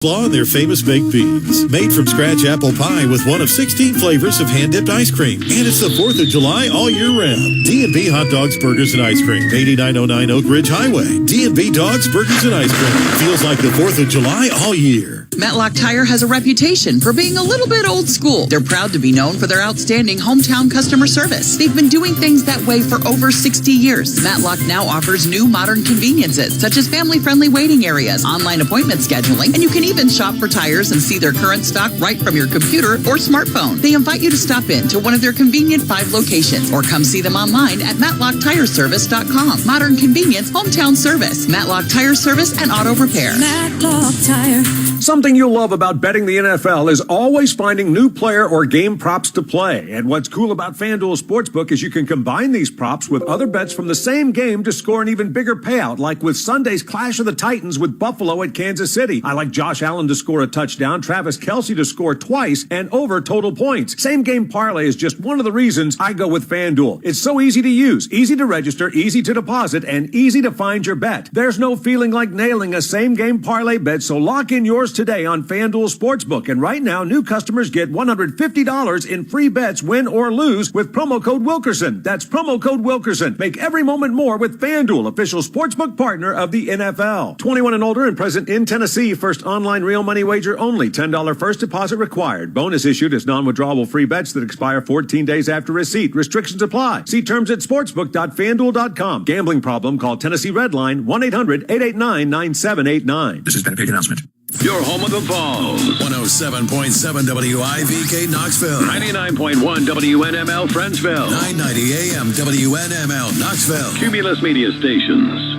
Flaw in their famous baked beans. Made from scratch apple pie with one of 16 flavors of hand-dipped ice cream. And it's the 4th of July all year round. D&B Hot Dogs, Burgers, and Ice Cream. 8909 Oak Ridge Highway. D&B Dogs, Burgers, and Ice Cream. Feels like the 4th of July all year. Matlock Tire has a reputation for being a little bit old school. They're proud to be known for their outstanding hometown customer service. They've been doing things that way for over 60 years. Matlock now offers new modern conveniences, such as family-friendly waiting areas, online appointment scheduling, and you can even shop for tires and see their current stock right from your computer or smartphone. They invite you to stop in to one of their convenient 5 locations or come see them online at MatlockTireService.com. Modern convenience, hometown service. Matlock Tire Service and Auto Repair. Matlock Tire. Something you'll love about betting the NFL is always finding new player or game props to play. And what's cool about FanDuel Sportsbook is you can combine these props with other bets from the same game to score an even bigger payout, like with Sunday's Clash of the Titans with Buffalo at Kansas City. I like Josh Allen to score a touchdown, Travis Kelce to score twice, and over total points. Same game parlay is just one of the reasons I go with FanDuel. It's so easy to use, easy to register, easy to deposit, and easy to find your bet. There's no feeling like nailing a same game parlay bet, so lock in yours today on FanDuel Sportsbook. And right now, new customers get $150 in free bets, win or lose, with promo code Wilkerson. That's promo code Wilkerson. Make every moment more with FanDuel, official sportsbook partner of the NFL. 21 and older and present in Tennessee. First online real money wager only. $10 first deposit required. Bonus issued as non-withdrawable free bets that expire 14 days after receipt. Restrictions apply. See terms at sportsbook.fanduel.com. Gambling problem? Call Tennessee Redline 1-800-889-9789. This has been a paid announcement. Your home of the Falls. 107.7 WIVK Knoxville. 99.1 WNML Friendsville. 990 AM WNML Knoxville. Cumulus Media Stations.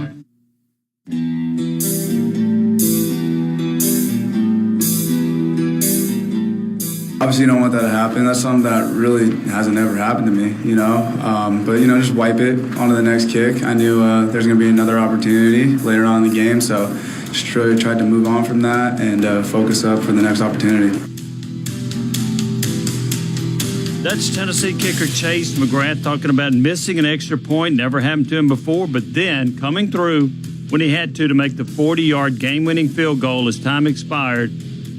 Obviously, you don't want that to happen. That's something that really hasn't ever happened to me, you know. But, you know, just wipe it onto the next kick. I knew there's going to be another opportunity later on in the game, so just really tried to move on from that and focus up for the next opportunity. That's Tennessee kicker Chase McGrath talking about missing an extra point. Never happened to him before, but then coming through when he had to make the 40-yard game-winning field goal as time expired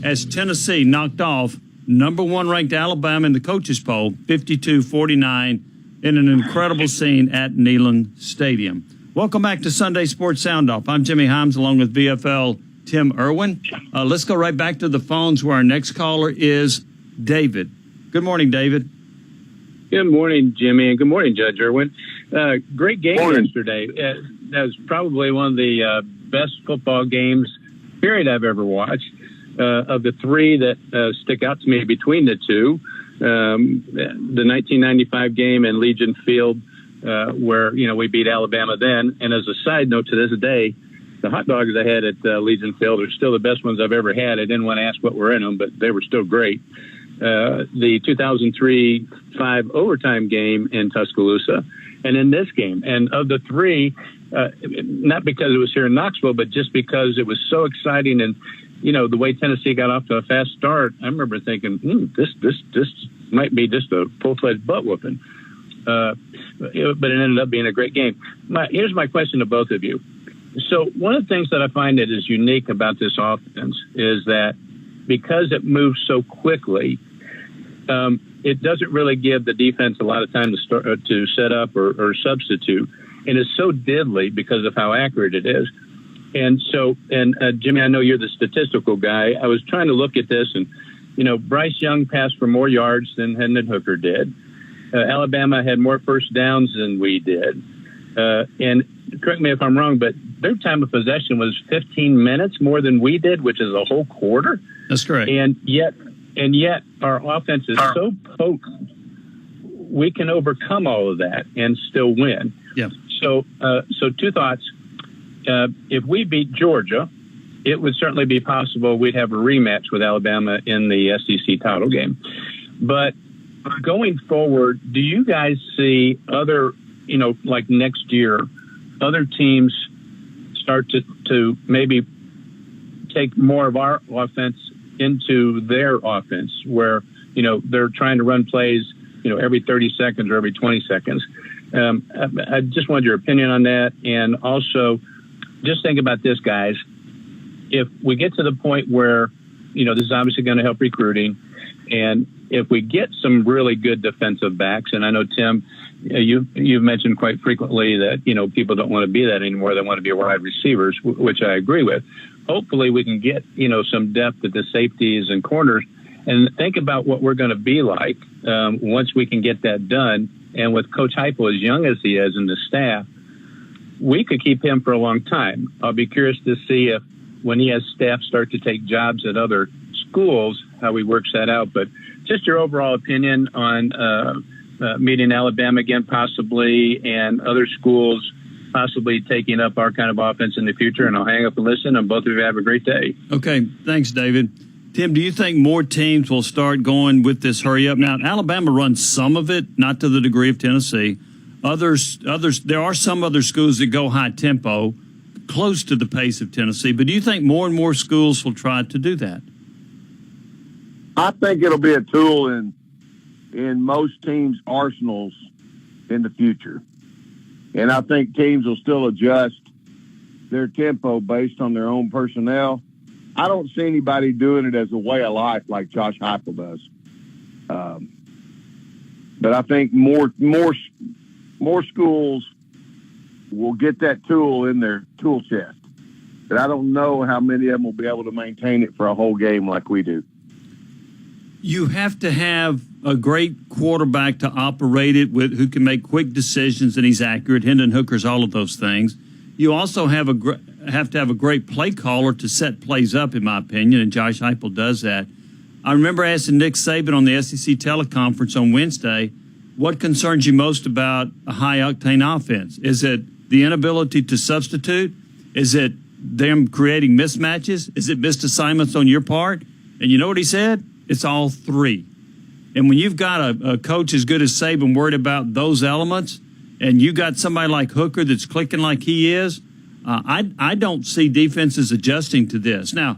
as Tennessee knocked off number 1 ranked Alabama in the coaches poll, 52-49, in an incredible scene at Neyland Stadium. Welcome back to Sunday Sports Sound Off. I'm Jimmy Himes along with VFL Tim Irwin. Let's go right back to the phones where our next caller is David. Good morning, David. Good morning, Jimmy, and good morning, Judge Irwin. Great game yesterday. That was probably one of the best football games, period, I've ever watched. Of the 3 that stick out to me between the two, the 1995 game in Legion Field, where, you know, we beat Alabama then. And as a side note, to this day, the hot dogs I had at Legion Field are still the best ones I've ever had. I didn't want to ask what were in them, but they were still great. The 2003-5 overtime game in Tuscaloosa, and in this game. And of the 3, not because it was here in Knoxville, but just because it was so exciting and, you know, the way Tennessee got off to a fast start, I remember thinking, this might be just a full-fledged butt whooping. But it ended up being a great game. Here's my question to both of you. So one of the things that I find that is unique about this offense is that because it moves so quickly, it doesn't really give the defense a lot of time to set up or substitute. And it's so diddly because of how accurate it is. And so, Jimmy, I know you're the statistical guy. I was trying to look at this, and, you know, Bryce Young passed for more yards than Hendon Hooker did. Alabama had more first downs than we did. And correct me if I'm wrong, but their time of possession was 15 minutes more than we did, which is a whole quarter. That's correct. And yet our offense is so potent, we can overcome all of that and still win. Yeah. So 2 thoughts. If we beat Georgia, it would certainly be possible we'd have a rematch with Alabama in the SEC title game. But going forward, do you guys see other, you know, like next year, other teams start to maybe take more of our offense into their offense where, you know, they're trying to run plays, you know, every 30 seconds or every 20 seconds? I just wanted your opinion on that. And also, just think about this, guys. if we get to the point where, this is obviously going to help recruiting, and if we get some really good defensive backs, and I know, Tim, you've mentioned quite frequently that, people don't want to be that anymore. They want to be wide receivers, which I agree with. Hopefully we can get, some depth at the safeties and corners, and think about what we're going to be like once we can get that done. And with Coach Heupel, as young as he is, and the staff, we could keep him for a long time. I'll be curious to see if when he has staff start to take jobs at other schools, how he works that out. But just your overall opinion on meeting Alabama again, possibly, and other schools possibly taking up our kind of offense in the future. And I'll hang up and listen, and both of you have a great day. Okay, thanks, David. Tim, do you think more teams will start going with this hurry up? Now, Alabama runs some of it, not to the degree of Tennessee. Others, there are some other schools that go high tempo, close to the pace of Tennessee. But do you think more and more schools will try to do that? I think it'll be a tool in most teams' arsenals in the future. And I think teams will still adjust their tempo based on their own personnel. I don't see anybody doing it as a way of life like Josh Heupel does. But I think more schools will get that tool in their tool chest. But I don't know how many of them will be able to maintain it for a whole game like we do. You have to have a great quarterback to operate it with, who can make quick decisions, and he's accurate. Hendon Hooker's all of those things. You also have to have a great play caller to set plays up, in my opinion, and Josh Heupel does that. I remember asking Nick Saban on the SEC teleconference on Wednesday, what concerns you most about a high-octane offense? Is it the inability to substitute? Is it them creating mismatches? Is it missed assignments on your part? And you know what he said? It's all three. And when you've got a coach as good as Saban worried about those elements, and you got somebody like Hooker that's clicking like he is, I don't see defenses adjusting to this. Now,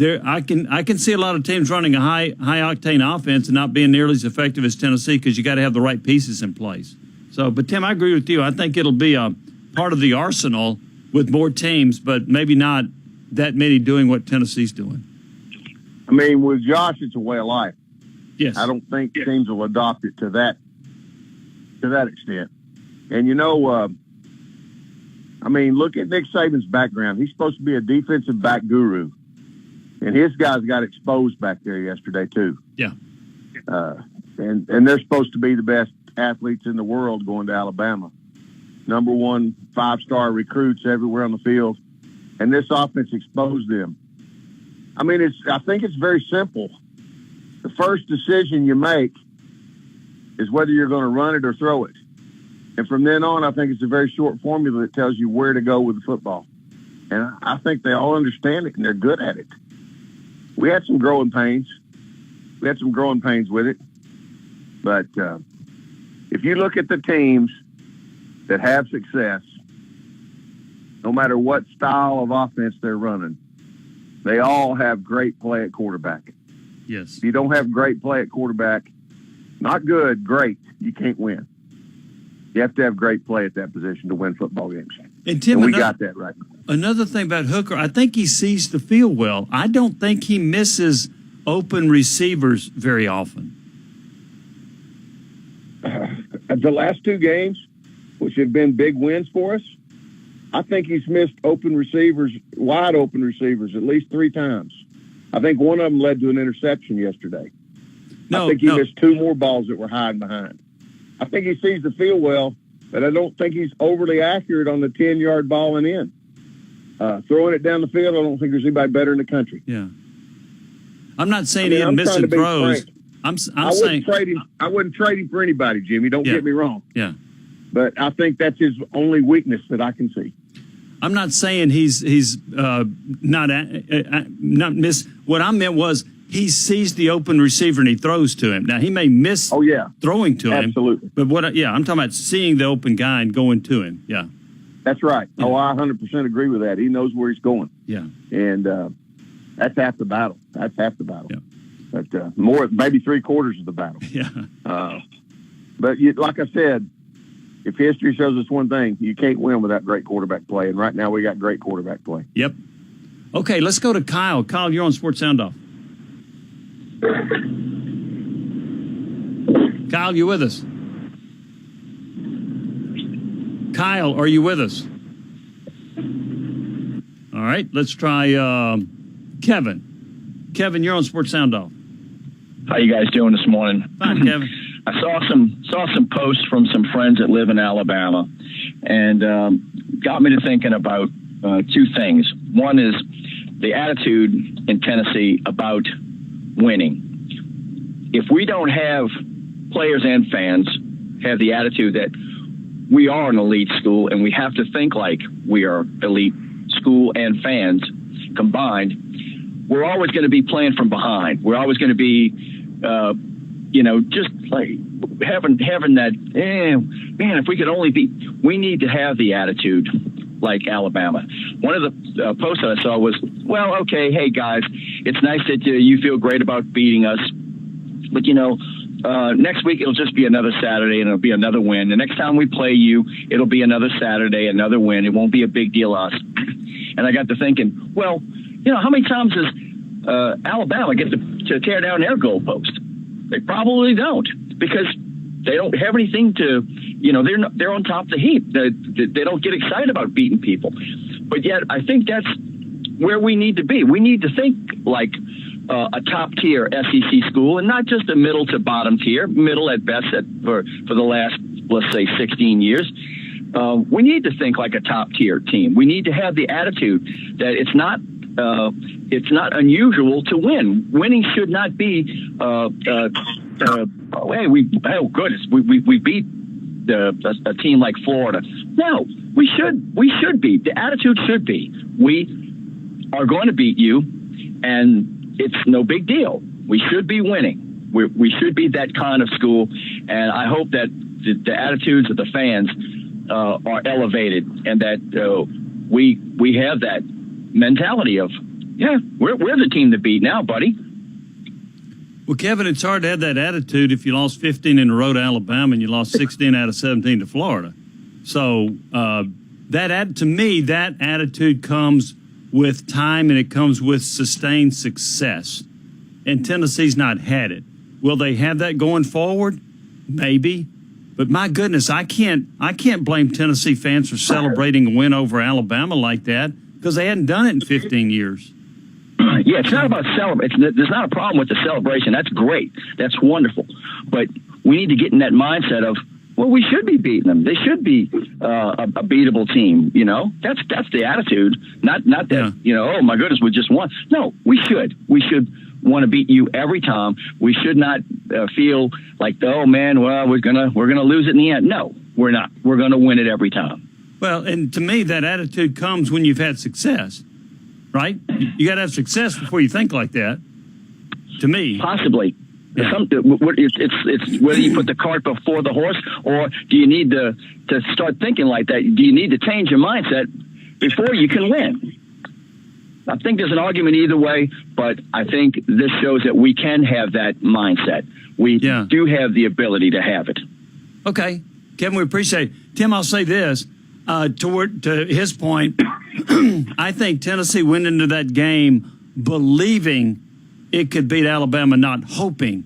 I can see a lot of teams running a high octane offense and not being nearly as effective as Tennessee because you got to have the right pieces in place. So, but Tim, I agree with you. I think it'll be a part of the arsenal with more teams, but maybe not that many doing what Tennessee's doing. I mean, with Josh, it's a way of life. Yes. I don't think teams will adopt it to that extent. And, look at Nick Saban's background. He's supposed to be a defensive back guru. And his guys got exposed back there yesterday, too. Yeah. And they're supposed to be the best athletes in the world going to Alabama. Number 1 5-star recruits everywhere on the field. And this offense exposed them. I think it's very simple. The first decision you make is whether you're going to run it or throw it. And from then on, I think it's a very short formula that tells you where to go with the football. And I think they all understand it, and they're good at it. We had some growing pains. With it. But if you look at the teams that have success, no matter what style of offense they're running, they all have great play at quarterback. Yes. If you don't have great play at quarterback, not good, great, you can't win. You have to have great play at that position to win football games. And Tim, we got that right. Another thing about Hooker, I think he sees the field well. I don't think he misses open receivers very often. The last 2 games, which have been big wins for us, I think he's missed wide open receivers, at least 3 times. I think one of them led to an interception yesterday. I think he missed 2 more balls that were hiding behind. I think he sees the field well, but I don't think he's overly accurate on the 10-yard ball and in. Throwing it down the field, I don't think there's anybody better in the country. Yeah. I'm not saying he ain't missing throws. I wouldn't trade him for anybody, Jimmy. Don't get me wrong. Yeah. But I think that's his only weakness that I can see. I'm not saying he's not miss. What I meant was he sees the open receiver and he throws to him. Now he may miss throwing to him. Absolutely. But I'm talking about seeing the open guy and going to him. Yeah. That's right. Yeah. Oh, I 100% agree with that. He knows where he's going. Yeah. And that's half the battle. Yeah. But more, maybe 3/4 of the battle. Yeah. But like I said, if history shows us one thing, you can't win without great quarterback play. And right now we got great quarterback play. Yep. Okay, let's go to Kyle. Kyle, you're on Sports Sound Off. Kyle, you with us? Kyle, are you with us? All right, let's try Kevin. Kevin, you're on Sports Sound Off. How you guys doing this morning? Fine, Kevin. I saw some posts from some friends that live in Alabama, and got me to thinking about two things. One is the attitude in Tennessee about winning. If we don't have players and fans have the attitude that we are an elite school and we have to think like we are elite school and fans combined, we're always going to be playing from behind. We're always going to be, just like having that, man, if we could only be, we need to have the attitude like Alabama. One of the posts that I saw was, well, okay, hey guys, it's nice that you feel great about beating us, but next week it'll just be another Saturday and it'll be another win. The next time we play you, it'll be another Saturday, another win. It won't be a big deal to us. And I got to thinking, well, how many times does Alabama get to tear down their goalpost? They probably don't, because they don't have anything to, they're on top of the heap. They don't get excited about beating people. But yet I think that's where we need to be. We need to think like a top-tier SEC school and not just a middle to bottom tier, middle at best for the last, let's say, 16 years. We need to think like a top-tier team. We need to have the attitude that it's not unusual to win. Winning should not be, hey, we beat a team like Florida. No, we should be. The attitude should be, we are going to beat you, and it's no big deal. We should be winning. We should be that kind of school, and I hope that the attitudes of the fans are elevated, and that we have that mentality of, we're the team to beat now, buddy. Well, Kevin, it's hard to have that attitude if you lost 15 in a row to Alabama and you lost 16 out of 17 to Florida. So to me, that attitude comes with time and it comes with sustained success. And Tennessee's not had it. Will they have that going forward? Maybe. But my goodness, I can't blame Tennessee fans for celebrating a win over Alabama like that, because they hadn't done it in 15 years. Yeah, it's not about celebrating. There's not a problem with the celebration. That's great. That's wonderful. But we need to get in that mindset of, well, we should be beating them. They should be a beatable team. That's the attitude. Not that oh my goodness, we just won. No, we should. We should want to beat you every time. We should not feel like, oh man, well we're gonna lose it in the end. No, we're not. We're gonna win it every time. Well, and to me, that attitude comes when you've had success, right? You got to have success before you think like that. To me, possibly. Yeah. It's whether you put the cart before the horse, or do you need to start thinking like that? Do you need to change your mindset before you can win? I think there's an argument either way, but I think this shows that we can have that mindset. We do have the ability to have it. Okay, Kevin, we appreciate it. Tim, I'll say this. To his point, I think Tennessee went into that game believing it could beat Alabama, not hoping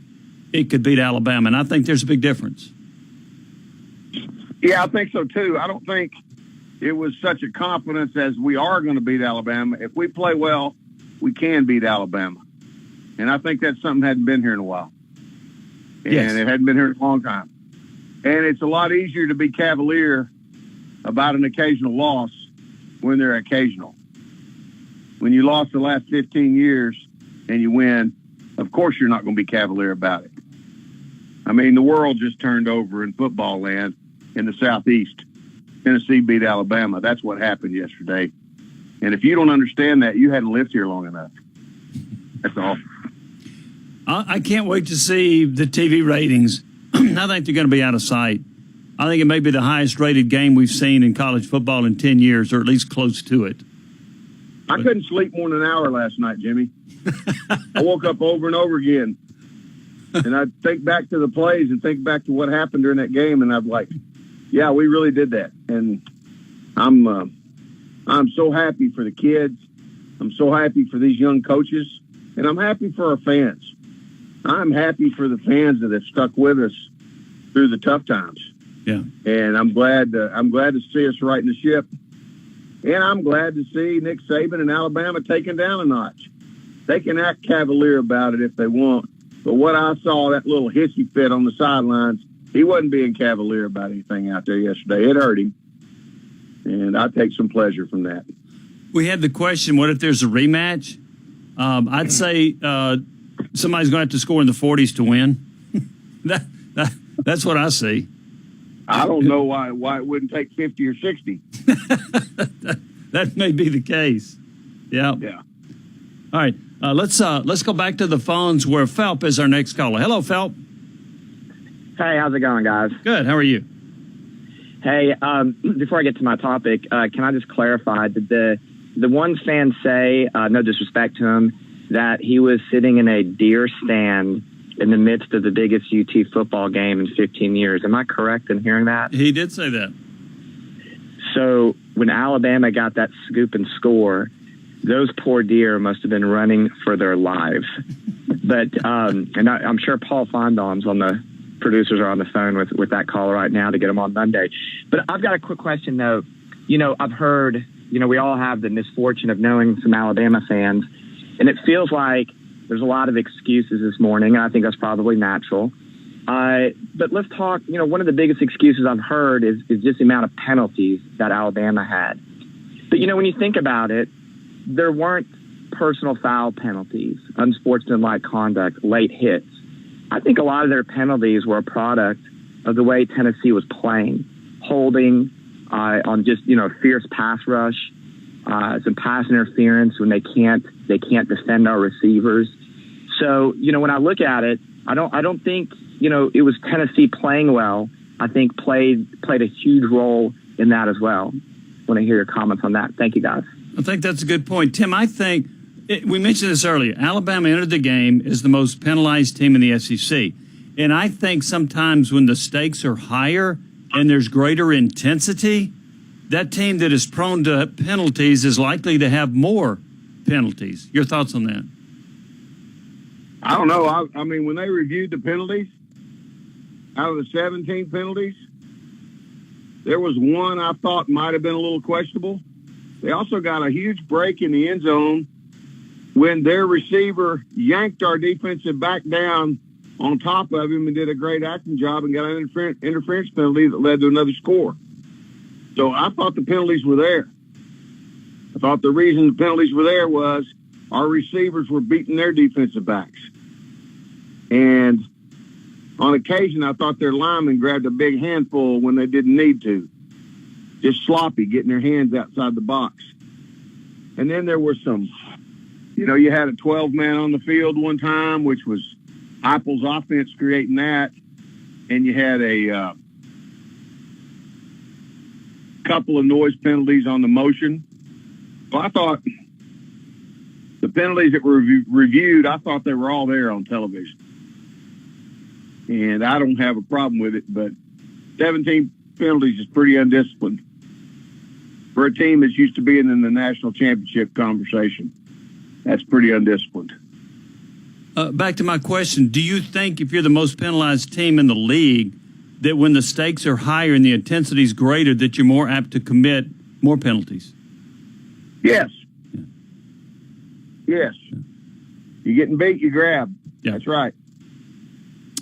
it could beat Alabama. And I think there's a big difference. Yeah, I think so, too. I don't think it was such a confidence as we are going to beat Alabama. If we play well, we can beat Alabama. And I think that's something that hadn't been here in a while. And it hadn't been here in a long time. And it's a lot easier to be cavalier about an occasional loss when they're occasional. When you lost the last 15 years and you win, of course you're not going to be cavalier about it. I mean, the world just turned over in football land in the Southeast. Tennessee beat Alabama. That's what happened yesterday. And if you don't understand that, you hadn't lived here long enough. That's all. I can't wait to see the TV ratings. I think they're going to be out of sight. I think it may be the highest rated game we've seen in college football in 10 years, or at least close to it. I couldn't sleep more than an hour last night, Jimmy. I woke up over and over again. And I think back to the plays and think back to what happened during that game, and I'm like, yeah, we really did that. And I'm so happy for the kids. I'm so happy for these young coaches, and I'm happy for our fans. I'm happy for the fans that have stuck with us through the tough times. Yeah. And I'm glad to see us righting the ship. And I'm glad to see Nick Saban and Alabama taken down a notch. They can act cavalier about it if they want. But what I saw, that little hissy fit on the sidelines, he wasn't being cavalier about anything out there yesterday. It hurt him. And I take some pleasure from that. We had the question, what if there's a rematch? I'd say somebody's going to have to score in the 40s to win. That's what I see. I don't know why it wouldn't take 50 or 60. That may be the case. Yeah. Yeah. All right. Let's go back to the phones where Phelps is our next caller. Hello, Phelps. Hey, how's it going, guys? Good. How are you? Hey, before I get to my topic, can I just clarify? Did the one fan say, no disrespect to him, that he was sitting in a deer stand in the midst of the biggest UT football game in 15 years? Am I correct in hearing that? He did say that. So when Alabama got that scoop and score, those poor deer must have been running for their lives. But and I'm sure Paul Fondon's on the producers are on the phone with that caller right now to get him on Monday. But I've got a quick question, though. I've heard, we all have the misfortune of knowing some Alabama fans, and it feels like there's a lot of excuses this morning, and I think that's probably natural. But let's talk, one of the biggest excuses I've heard is just the amount of penalties that Alabama had. But, when you think about it, there weren't personal foul penalties, unsportsmanlike conduct, late hits. I think a lot of their penalties were a product of the way Tennessee was playing, holding on just, fierce pass rush, some pass interference when they can't defend our receivers. So, when I look at it, I don't think, it was Tennessee playing well. I think played a huge role in that as well. I want to hear your comments on that. Thank you, guys. I think that's a good point. Tim, I think we mentioned this earlier. Alabama entered the game as the most penalized team in the SEC. And I think sometimes when the stakes are higher and there's greater intensity, that team that is prone to penalties is likely to have more penalties. Your thoughts on that? I don't know. I mean, when they reviewed the penalties, out of the 17 penalties, there was one I thought might have been a little questionable. They also got a huge break in the end zone when their receiver yanked our defensive back down on top of him and did a great acting job and got an interference penalty that led to another score. So I thought the penalties were there. I thought the reason the penalties were there was our receivers were beating their defensive backs. And on occasion, I thought their linemen grabbed a big handful when they didn't need to. Just sloppy, getting their hands outside the box. And then there were some, you had a 12-man on the field one time, which was Heupel's offense creating that. And you had a couple of noise penalties on the motion. So I thought the penalties that were reviewed, I thought they were all there on television. And I don't have a problem with it, but 17 penalties is pretty undisciplined for a team that's used to being in the national championship conversation. That's pretty undisciplined. Back to my question, do you think if you're the most penalized team in the league, that when the stakes are higher and the intensity is greater, that you're more apt to commit more penalties? Yes. Yeah. Yes. Yeah. You're getting beat, you grab. Yeah. That's right.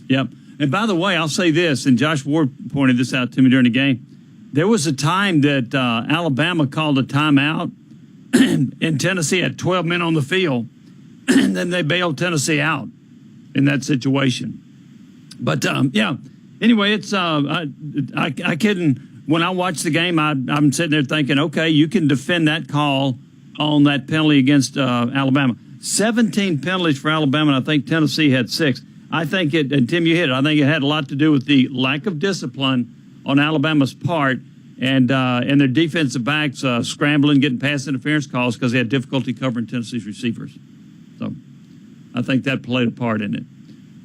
Yep. And by the way, I'll say this, and Josh Ward pointed this out to me during the game. There was a time that Alabama called a timeout, and Tennessee had 12 men on the field, and then they bailed Tennessee out in that situation. But, anyway, it's I couldn't. When I watch the game, I'm sitting there thinking, okay, you can defend that call on that penalty against Alabama. 17 penalties for Alabama, and I think Tennessee had 6. I think and Tim, you hit it. I think it had a lot to do with the lack of discipline on Alabama's part and their defensive backs scrambling, getting pass interference calls because they had difficulty covering Tennessee's receivers. So I think that played a part in it.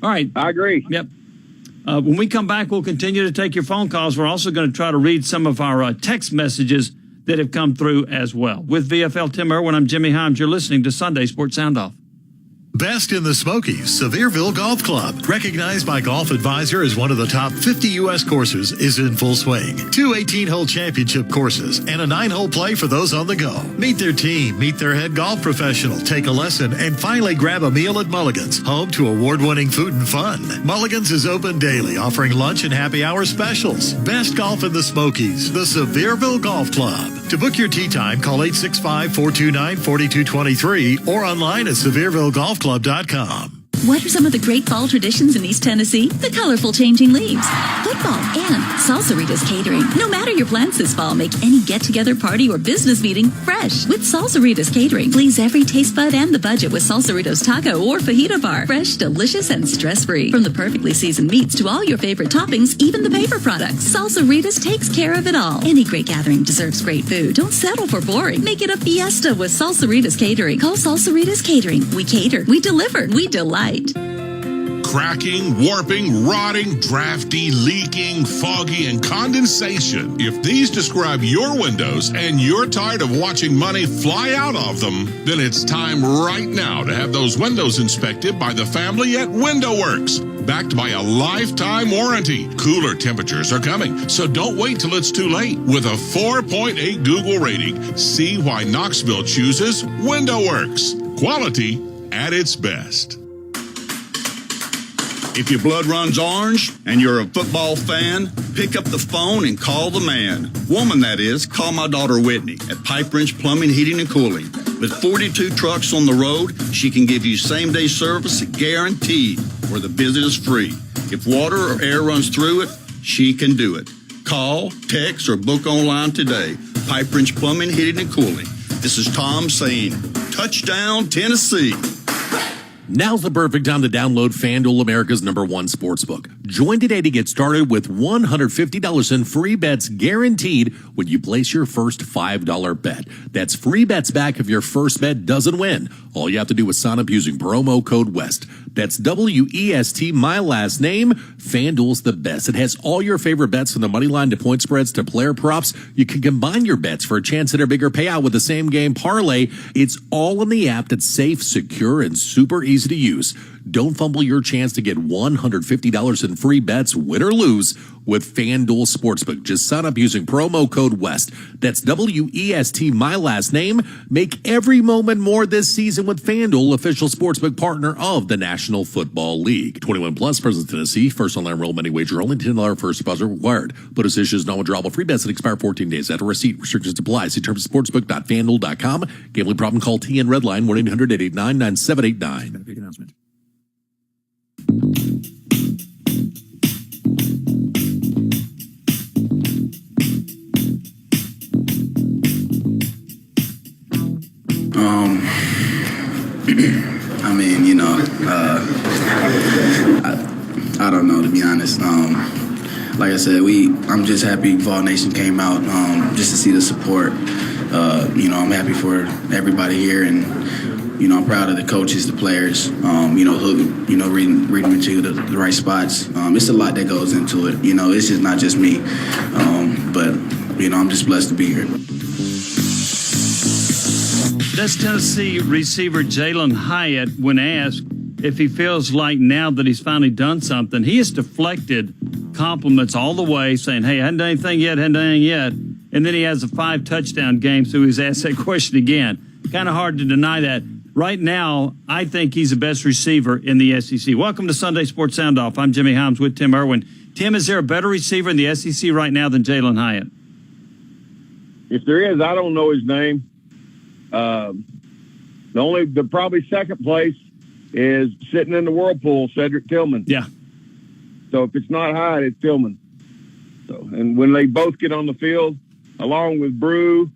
All right. I agree. Yep. When we come back, we'll continue to take your phone calls. We're also going to try to read some of our text messages that have come through as well. With VFL Tim Irwin, I'm Jimmy Himes. You're listening to Sunday Sports Sound Off. Best in the Smokies, Sevierville Golf Club, recognized by Golf Advisor as one of the top 50 U.S. courses, is in full swing. 2 18-hole championship courses and a 9-hole play for those on the go. Meet their team, meet their head golf professional, take a lesson, and finally grab a meal at Mulligan's, home to award-winning food and fun. Mulligan's is open daily, offering lunch and happy hour specials. Best golf in the Smokies, the Sevierville Golf Club. To book your tee time, call 865-429-4223 or online at SeviervilleGolfClub.com. What are some of the great fall traditions in East Tennessee? The colorful changing leaves, football, and Salsaritas Catering. No matter your plans this fall, make any get-together, party, or business meeting fresh with Salsaritas Catering. Please every taste bud and the budget with Salsaritas Taco or Fajita Bar. Fresh, delicious, and stress-free. From the perfectly seasoned meats to all your favorite toppings, even the paper products, Salsaritas takes care of it all. Any great gathering deserves great food. Don't settle for boring. Make it a fiesta with Salsaritas Catering. Call Salsaritas Catering. We cater, we deliver, we delight. Cracking, warping, rotting, drafty, leaking, foggy, and condensation. If these describe your windows and you're tired of watching money fly out of them, then it's time right now to have those windows inspected by the family at WindowWorks. Backed by a lifetime warranty. Cooler temperatures are coming, so don't wait till it's too late. With a 4.8 Google rating, see why Knoxville chooses WindowWorks. Quality at its best. If your blood runs orange and you're a football fan, pick up the phone and call the man. Woman, that is. Call my daughter Whitney at Pipe Wrench Plumbing, Heating, and Cooling. With 42 trucks on the road, she can give you same-day service guaranteed, where the visit is free. If water or air runs through it, she can do it. Call, text, or book online today. Pipe Wrench Plumbing, Heating, and Cooling. This is Tom saying, touchdown, Tennessee. Now's the perfect time to download FanDuel, America's #1 sportsbook. Join today to get started with $150 in free bets guaranteed when you place your first $5 bet. That's free bets back if your first bet doesn't win. All you have to do is sign up using promo code WEST. That's WEST, my last name. FanDuel's the best. It has all your favorite bets from the money line to point spreads to player props. You can combine your bets for a chance at a bigger payout with the same game parlay. It's all in the app that's safe, secure, and super easy to use. Don't fumble your chance to get $150 in free bets, win or lose, with FanDuel Sportsbook. Just sign up using promo code WEST. That's WEST, my last name. Make every moment more this season with FanDuel, official sportsbook partner of the National Football League. 21 plus, present Tennessee. First online enrollment, any wager only. $10 first deposit required. Bonus issues, non-withdrawable free bets that expire 14 days after receipt. Restrictions apply. See terms at sportsbook.fanduel.com. Gambling problem? Call TN Redline 1-800-889-9789. Big announcement. I mean, you know, I don't know, to be honest. Like I said, I'm just happy Vol Nation came out just to see the support. You know, I'm happy for everybody here, and you know, I'm proud of the coaches, the players. You know, reading me to the right spots. It's a lot that goes into it. You know, it's just not just me. But you know, I'm just blessed to be here. That's Tennessee receiver Jalen Hyatt when asked if he feels like now that he's finally done something. He has deflected compliments all the way, saying, hey, I hadn't done anything yet. And then he has a 5-touchdown game, so he's asked that question again. Kind of hard to deny that. Right now, I think he's the best receiver in the SEC. Welcome to Sunday Sports Sound Off. I'm Jimmy Himes with Tim Irwin. Tim, is there a better receiver in the SEC right now than Jalen Hyatt? If there is, I don't know his name. The probably second place is sitting in the whirlpool, Cedric Tillman. Yeah. So if it's not Hyatt, it's Tillman. So, and when they both get on the field, along with Brew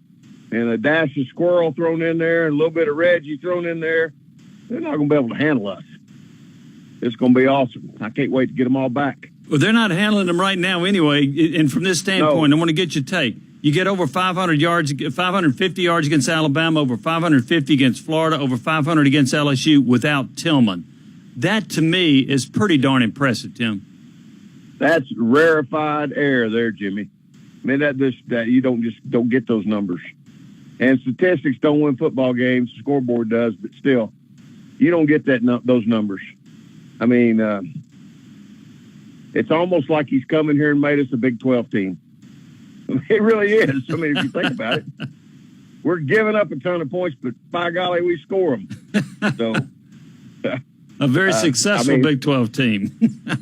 and a dash of Squirrel thrown in there and a little bit of Reggie thrown in there, they're not going to be able to handle us. It's going to be awesome. I can't wait to get them all back. Well, they're not handling them right now anyway. And from this standpoint, I want to get your take. You get over 500 yards, 550 yards against Alabama, over 550 against Florida, over 500 against LSU without Tillman. That, to me, is pretty darn impressive, Tim. That's rarefied air there, Jimmy. I mean, that you don't get those numbers. And statistics don't win football games. The scoreboard does, but still, you don't get those numbers. I mean, it's almost like he's come in here and made us a Big 12 team. I mean, it really is. I mean, if you think about it, we're giving up a ton of points, but by golly, we score them. So, a very successful Big 12 team.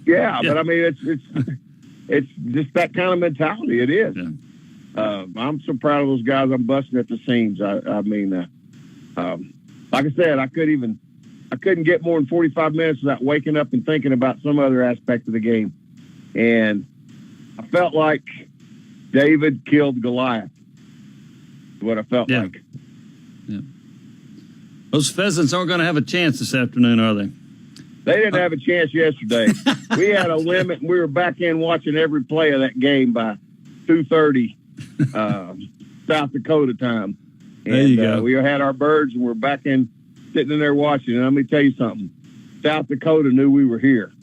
yeah, but I mean, it's just that kind of mentality. It is. Yeah. I'm so proud of those guys. I'm busting at the seams. I mean, like I said, I couldn't get more than 45 minutes without waking up and thinking about some other aspect of the game. And I felt like David killed Goliath. What I felt like. Yeah. Those Pheasants aren't going to have a chance this afternoon, are they? They didn't have a chance yesterday. We had a limit, and we were back in watching every play of that game by 2:30 South Dakota time. And, there you go. We had our birds, and we're back in, sitting in there watching. And let me tell you something. South Dakota knew we were here.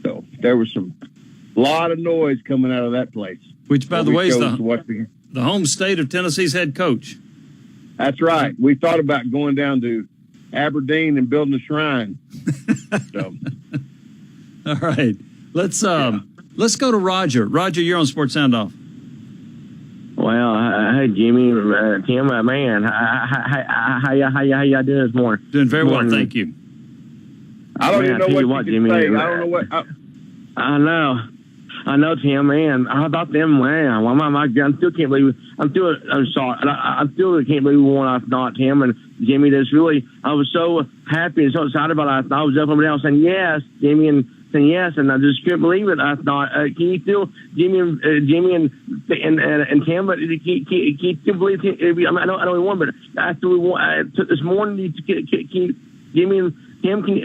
So there was a lot of noise coming out of that place. Which, by the way, is the home state of Tennessee's head coach. That's right. We thought about going down to Aberdeen and building a shrine. So. All right. Let's go to Roger. Roger, you're on Sports Sound Off. Well, hey, Jimmy, Tim, man, how y'all doing this morning? Doing very well, thank you. I don't even know what you can say. I don't know what. I know, Tim, man. How about them, man? Well, I still can't believe. I'm sorry. I still can't believe we won last night, Tim and Jimmy. I was so happy and so excited about it. I was up and down saying yes, Jimmy, and saying yes, and I just couldn't believe it. I thought, can you still, Jimmy and Tim, but can you still believe? I know we won, but after we won, this morning, Jimmy and Tim, can you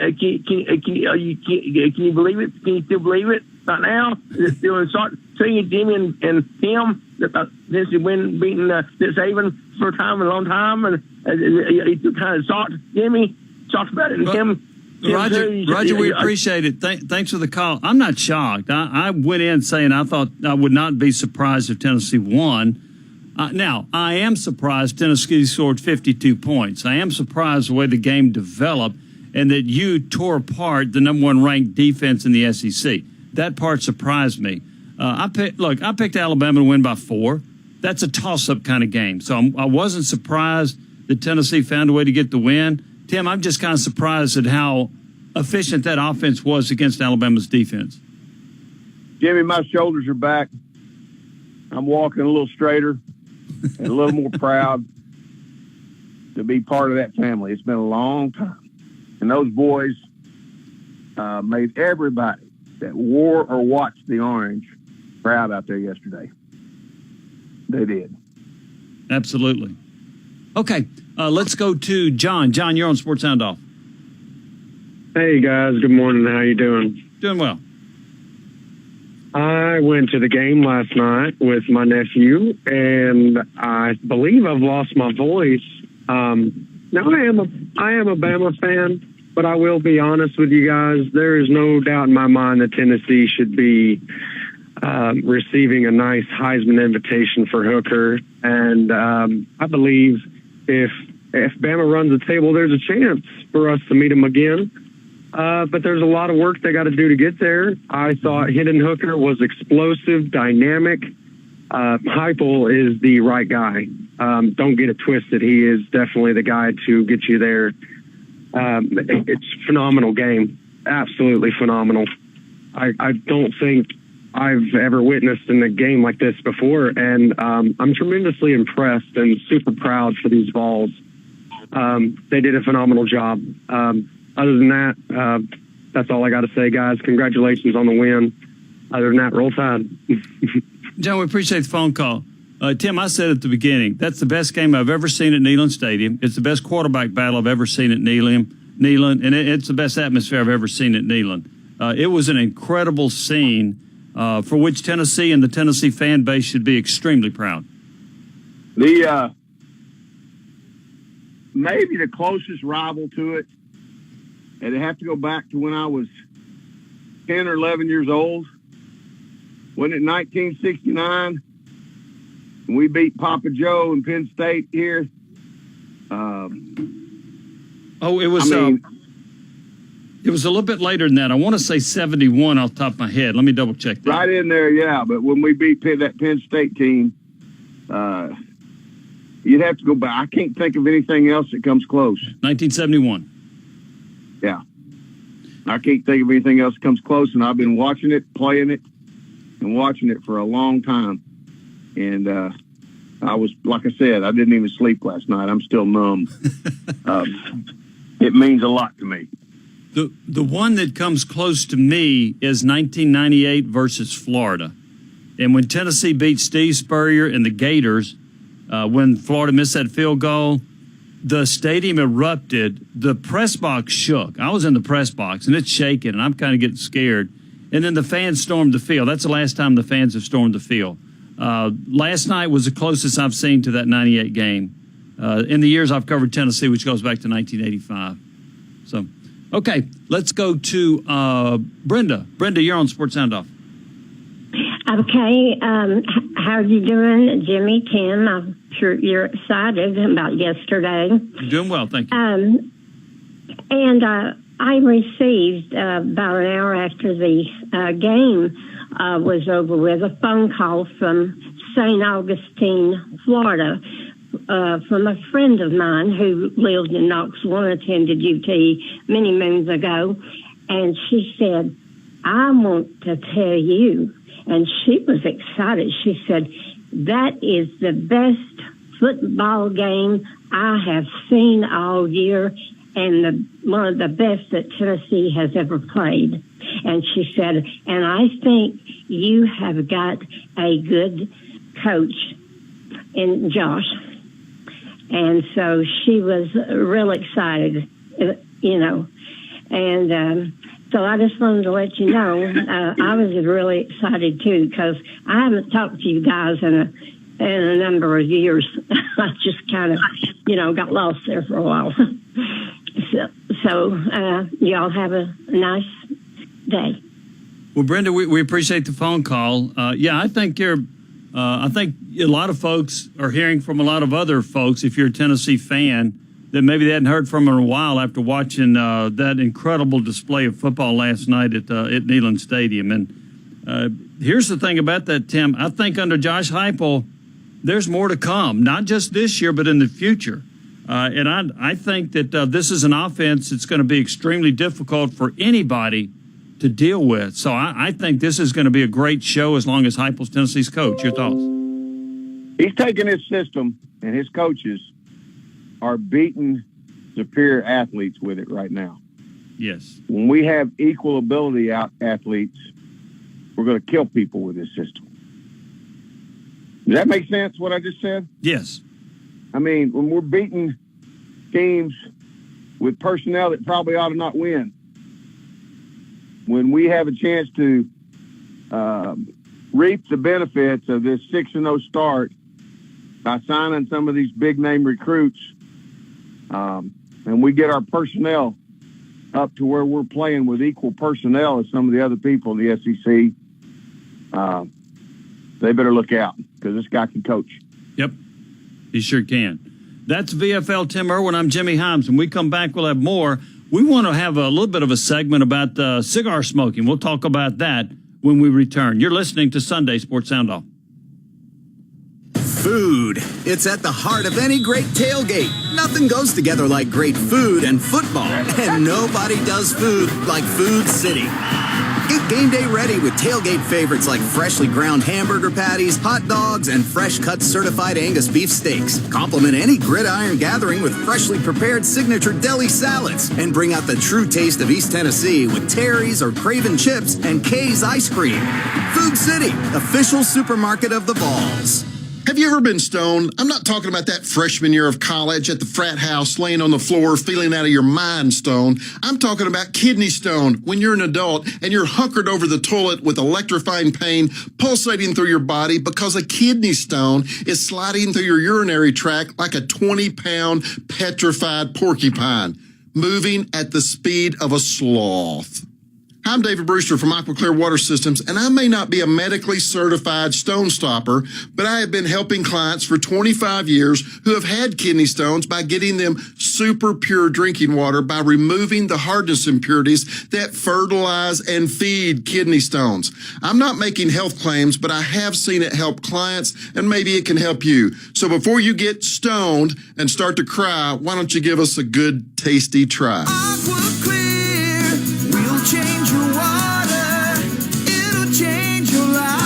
believe it? Can you still believe it? Right now, it's still in start seeing Jimmy and Tim since he beating Saban for a long time, and he kind of shocked Jimmy, shocked about it, and Tim. Roger, we appreciate it. Thanks for the call. I'm not shocked. I went in saying I thought I would not be surprised if Tennessee won. Now, I am surprised Tennessee scored 52 points. I am surprised the way the game developed and that you tore apart the number one ranked defense in the SEC. That part surprised me. I picked Alabama to win by 4. That's a toss-up kind of game. So I wasn't surprised that Tennessee found a way to get the win. Tim, I'm just kind of surprised at how efficient that offense was against Alabama's defense. Jimmy, my shoulders are back. I'm walking a little straighter and a little more proud to be part of that family. It's been a long time. And those boys made everybody that wore or watched the orange proud out there yesterday. They did. Absolutely. Okay, let's go to John. John, you're on Sports Sound Off. Hey, guys. Good morning. How you doing? Doing well. I went to the game last night with my nephew, and I believe I've lost my voice. Now, I am a Bama fan, but I will be honest with you guys. There is no doubt in my mind that Tennessee should be receiving a nice Heisman invitation for Hooker. And I believe if Bama runs the table, there's a chance for us to meet him again. But there's a lot of work they got to do to get there. I thought Hendon Hooker was explosive, dynamic. Heupel is the right guy. Don't get it twisted. He is definitely the guy to get you there. It's a phenomenal game. Absolutely phenomenal. I don't think I've ever witnessed in a game like this before, and I'm tremendously impressed and super proud for these Vols. They did a phenomenal job. Other than that, that's all I got to say, guys. Congratulations on the win. Other than that, roll Tide. John, we appreciate the phone call. Tim, I said at the beginning, that's the best game I've ever seen at Neyland Stadium. It's the best quarterback battle I've ever seen at Neyland, and it's the best atmosphere I've ever seen at Neyland. It was an incredible scene for which Tennessee and the Tennessee fan base should be extremely proud. Maybe the closest rival to it, and it'd have to go back to when I was 10 or 11 years old. When in 1969, we beat Papa Joe and Penn State here. It was a little bit later than that. I want to say 71 off the top of my head. Let me double check that. Right in there, yeah. But when we beat that Penn State team, you'd have to go back. I can't think of anything else that comes close. 1971. Yeah. I can't think of anything else that comes close, and I've been watching it, playing it, and watching it for a long time. And I was, like I said, I didn't even sleep last night. I'm still numb. It means a lot to me. The one that comes close to me is 1998 versus Florida. And when Tennessee beat Steve Spurrier and the Gators, when Florida missed that field goal, the stadium erupted. The press box shook. I was in the press box, and it's shaking, and I'm kind of getting scared. And then the fans stormed the field. That's the last time the fans have stormed the field. Last night was the closest I've seen to that 98 game in the years I've covered Tennessee, which goes back to 1985. So, okay, let's go to Brenda. Brenda, you're on Sports Sound Off. Okay, how are you doing, Jimmy, Tim? I'm sure you're excited about yesterday. You're doing well, thank you. And I received, about an hour after the game was over with, a phone call from St. Augustine, Florida, from a friend of mine who lived in Knoxville and attended UT many moons ago. And she said, I want to tell you. And she was excited. She said, that is the best football game I have seen all year and one of the best that Tennessee has ever played. And she said, and I think you have got a good coach in Josh. And so she was real excited, and so I just wanted to let you know, I was really excited too, because I haven't talked to you guys in a number of years. I just kind of, got lost there for a while. So y'all have a nice day. Well, Brenda, we appreciate the phone call. I think I think a lot of folks are hearing from a lot of other folks, if you're a Tennessee fan, that maybe they hadn't heard from in a while after watching that incredible display of football last night at Neyland Stadium. And here's the thing about that, Tim. I think under Josh Heupel, there's more to come, not just this year, but in the future. And I think that this is an offense that's going to be extremely difficult for anybody to deal with. So I think this is going to be a great show as long as Heupel's Tennessee's coach. Your thoughts? He's taking his system, and his coaches are beating superior athletes with it right now. Yes. When we have equal ability athletes, we're going to kill people with this system. Does that make sense, what I just said? Yes. I mean, when we're beating teams with personnel that probably ought to not win, when we have a chance to reap the benefits of this 6-0 start by signing some of these big-name recruits, and we get our personnel up to where we're playing with equal personnel as some of the other people in the SEC, they better look out, because this guy can coach. Yep, he sure can. That's VFL Tim Irwin. I'm Jimmy Himes. When we come back, we'll have more. We want to have a little bit of a segment about cigar smoking. We'll talk about that when we return. You're listening to Sunday Sports Sound Off. Food. It's at the heart of any great tailgate. Nothing goes together like great food and football. And nobody does food like Food City. Get game day ready with tailgate favorites like freshly ground hamburger patties, hot dogs, and fresh cut certified Angus beef steaks. Complement any gridiron gathering with freshly prepared signature deli salads. And bring out the true taste of East Tennessee with Terry's or Craven chips and Kay's ice cream. Food City, official supermarket of the Vols. Have you ever been stoned? I'm not talking about that freshman year of college at the frat house, laying on the floor, feeling out of your mind stone. I'm talking about kidney stone, when you're an adult and you're hunkered over the toilet with electrifying pain pulsating through your body because a kidney stone is sliding through your urinary tract like a 20-pound petrified porcupine, moving at the speed of a sloth. I'm David Brewster from Aqua Clear Water Systems, and I may not be a medically certified stone stopper, but I have been helping clients for 25 years who have had kidney stones by getting them super pure drinking water by removing the hardness impurities that fertilize and feed kidney stones. I'm not making health claims, but I have seen it help clients, and maybe it can help you. So before you get stoned and start to cry, why don't you give us a good, tasty try? Change your water, it'll change your life.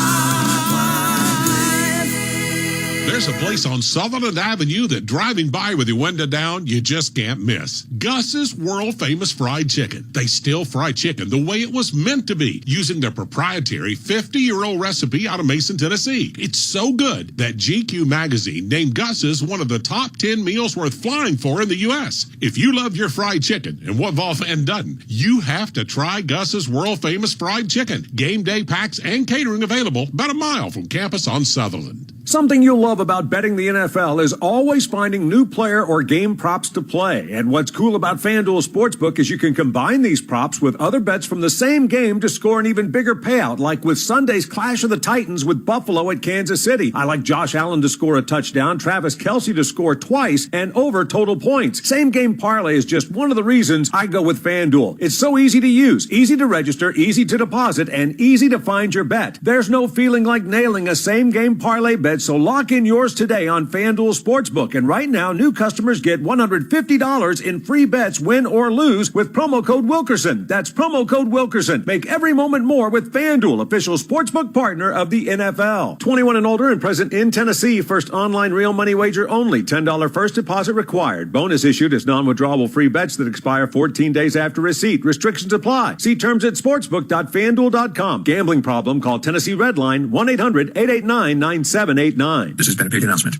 There's a place on Sutherland Avenue that driving by with your window down, you just can't miss. Gus's world famous fried chicken. They still fry chicken the way it was meant to be, using their proprietary 50-year-old recipe out of Mason, Tennessee. It's so good that GQ magazine named Gus's one of the top 10 meals worth flying for in the U.S. If you love your fried chicken, and what Vol fan doesn't, you have to try Gus's world famous fried chicken. Game day packs and catering available about a mile from campus on Sutherland. Something you'll love about betting the NFL is always finding new player or game props to play. And what's cool about FanDuel Sportsbook is you can combine these props with other bets from the same game to score an even bigger payout, like with Sunday's Clash of the Titans with Buffalo at Kansas City. I like Josh Allen to score a touchdown, Travis Kelce to score twice, and over total points. Same game parlay is just one of the reasons I go with FanDuel. It's so easy to use, easy to register, easy to deposit, and easy to find your bet. There's no feeling like nailing a same game parlay bet, so lock in yours today on FanDuel Sportsbook. And right now, new customers get $150 in free bets, win or lose, with promo code Wilkerson. That's promo code Wilkerson. Make every moment more with FanDuel, official sportsbook partner of the NFL. 21 and older and present in Tennessee. First online real money wager only. $10 first deposit required. Bonus issued as non-withdrawable free bets that expire 14 days after receipt. Restrictions apply. See terms at sportsbook.fanduel.com. Gambling problem? Call Tennessee Redline 1-800-889-9789. This has been a paid announcement.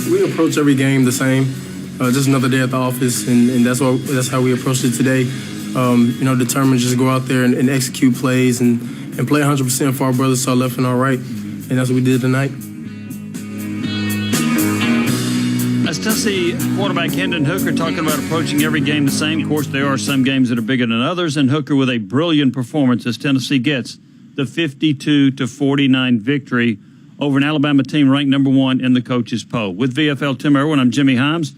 We approach every game the same. Just another day at the office, and that's how we approached it today. Determined to just go out there and execute plays and play 100% for our brothers to our left and our right, and that's what we did tonight. That's Tennessee quarterback Hendon Hooker talking about approaching every game the same. Of course, there are some games that are bigger than others, and Hooker with a brilliant performance as Tennessee gets the 52-49 victory over an Alabama team ranked number 1 in the coaches' poll. With VFL Tim Irwin, I'm Jimmy Himes.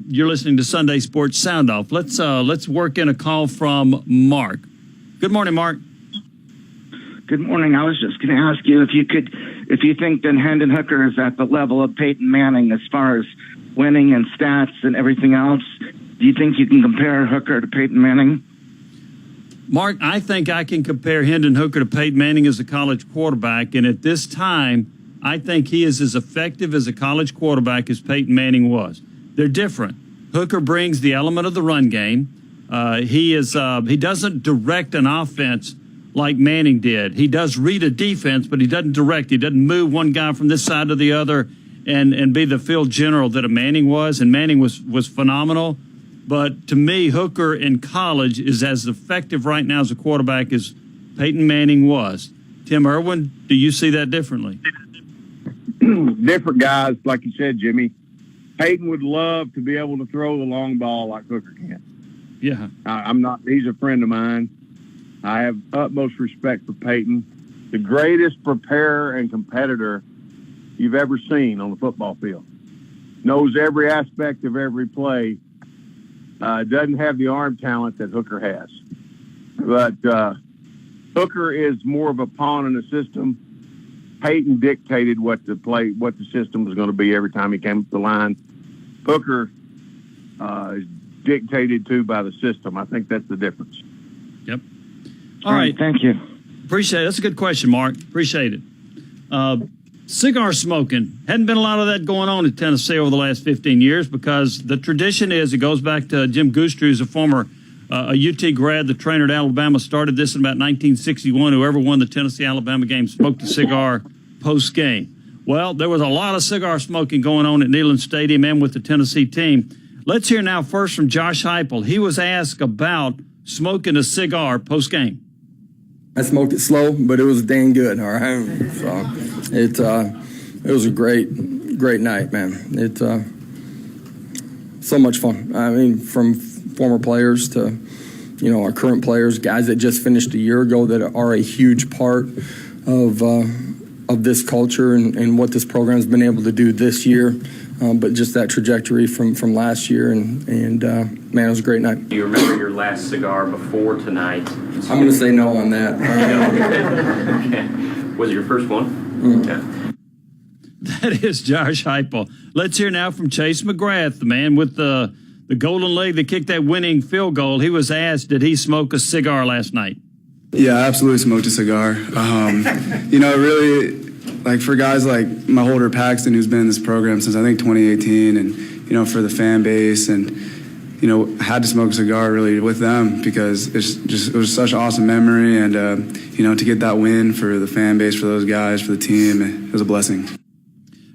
You're listening to Sunday Sports Sound Off. Let's work in a call from Mark. Good morning, Mark. Good morning. I was just going to ask you if you think that Hendon Hooker is at the level of Peyton Manning as far as winning and stats and everything else. Do you think you can compare Hooker to Peyton Manning? Mark, I think I can compare Hendon Hooker to Peyton Manning as a college quarterback, and at this time, I think he is as effective as a college quarterback as Peyton Manning was. They're different. Hooker brings the element of the run game. He doesn't direct an offense like Manning did. He does read a defense, but he doesn't direct. He doesn't move one guy from this side to the other and be the field general that a Manning was, and Manning was phenomenal. But to me, Hooker in college is as effective right now as a quarterback as Peyton Manning was. Tim Irwin, do you see that differently? Different guys, like you said, Jimmy. Peyton would love to be able to throw the long ball like Hooker can. Yeah. He's a friend of mine. I have utmost respect for Peyton, the greatest preparer and competitor you've ever seen on the football field. Knows every aspect of every play. Doesn't have the arm talent that Hooker has. But Hooker is more of a pawn in the system. Peyton dictated what the system was going to be every time he came up the line. Hooker is dictated to by the system. I think that's the difference. Yep. All right. Thank you. Appreciate it. That's a good question, Mark. Appreciate it. Cigar smoking. Hadn't been a lot of that going on in Tennessee over the last 15 years because the tradition is, it goes back to Jim Gooster, who's a former a UT grad, the trainer at Alabama, started this in about 1961. Whoever won the Tennessee-Alabama game smoked a cigar post-game. Well, there was a lot of cigar smoking going on at Neyland Stadium and with the Tennessee team. Let's hear now first from Josh Heupel. He was asked about smoking a cigar post-game. I smoked it slow, but it was dang good, all right? So It was a great night, man. It's so much fun. I mean, from former players to, our current players, guys that just finished a year ago that are a huge part of this culture and what this program's been able to do this year. But just that trajectory from last year, and man, it was a great night. Do you remember your last cigar before tonight? I'm going to say no on that. Okay. Was it your first one? Okay. That is Josh Heupel. Let's hear now from Chase McGrath, the man with the golden leg that kicked that winning field goal. He was asked, did he smoke a cigar last night? Yeah, I absolutely smoked a cigar. Really, like for guys like my holder Paxton, who's been in this program since I think 2018, and for the fan base, and had to smoke a cigar really with them because it was such an awesome memory, and to get that win for the fan base, for those guys, for the team, it was a blessing.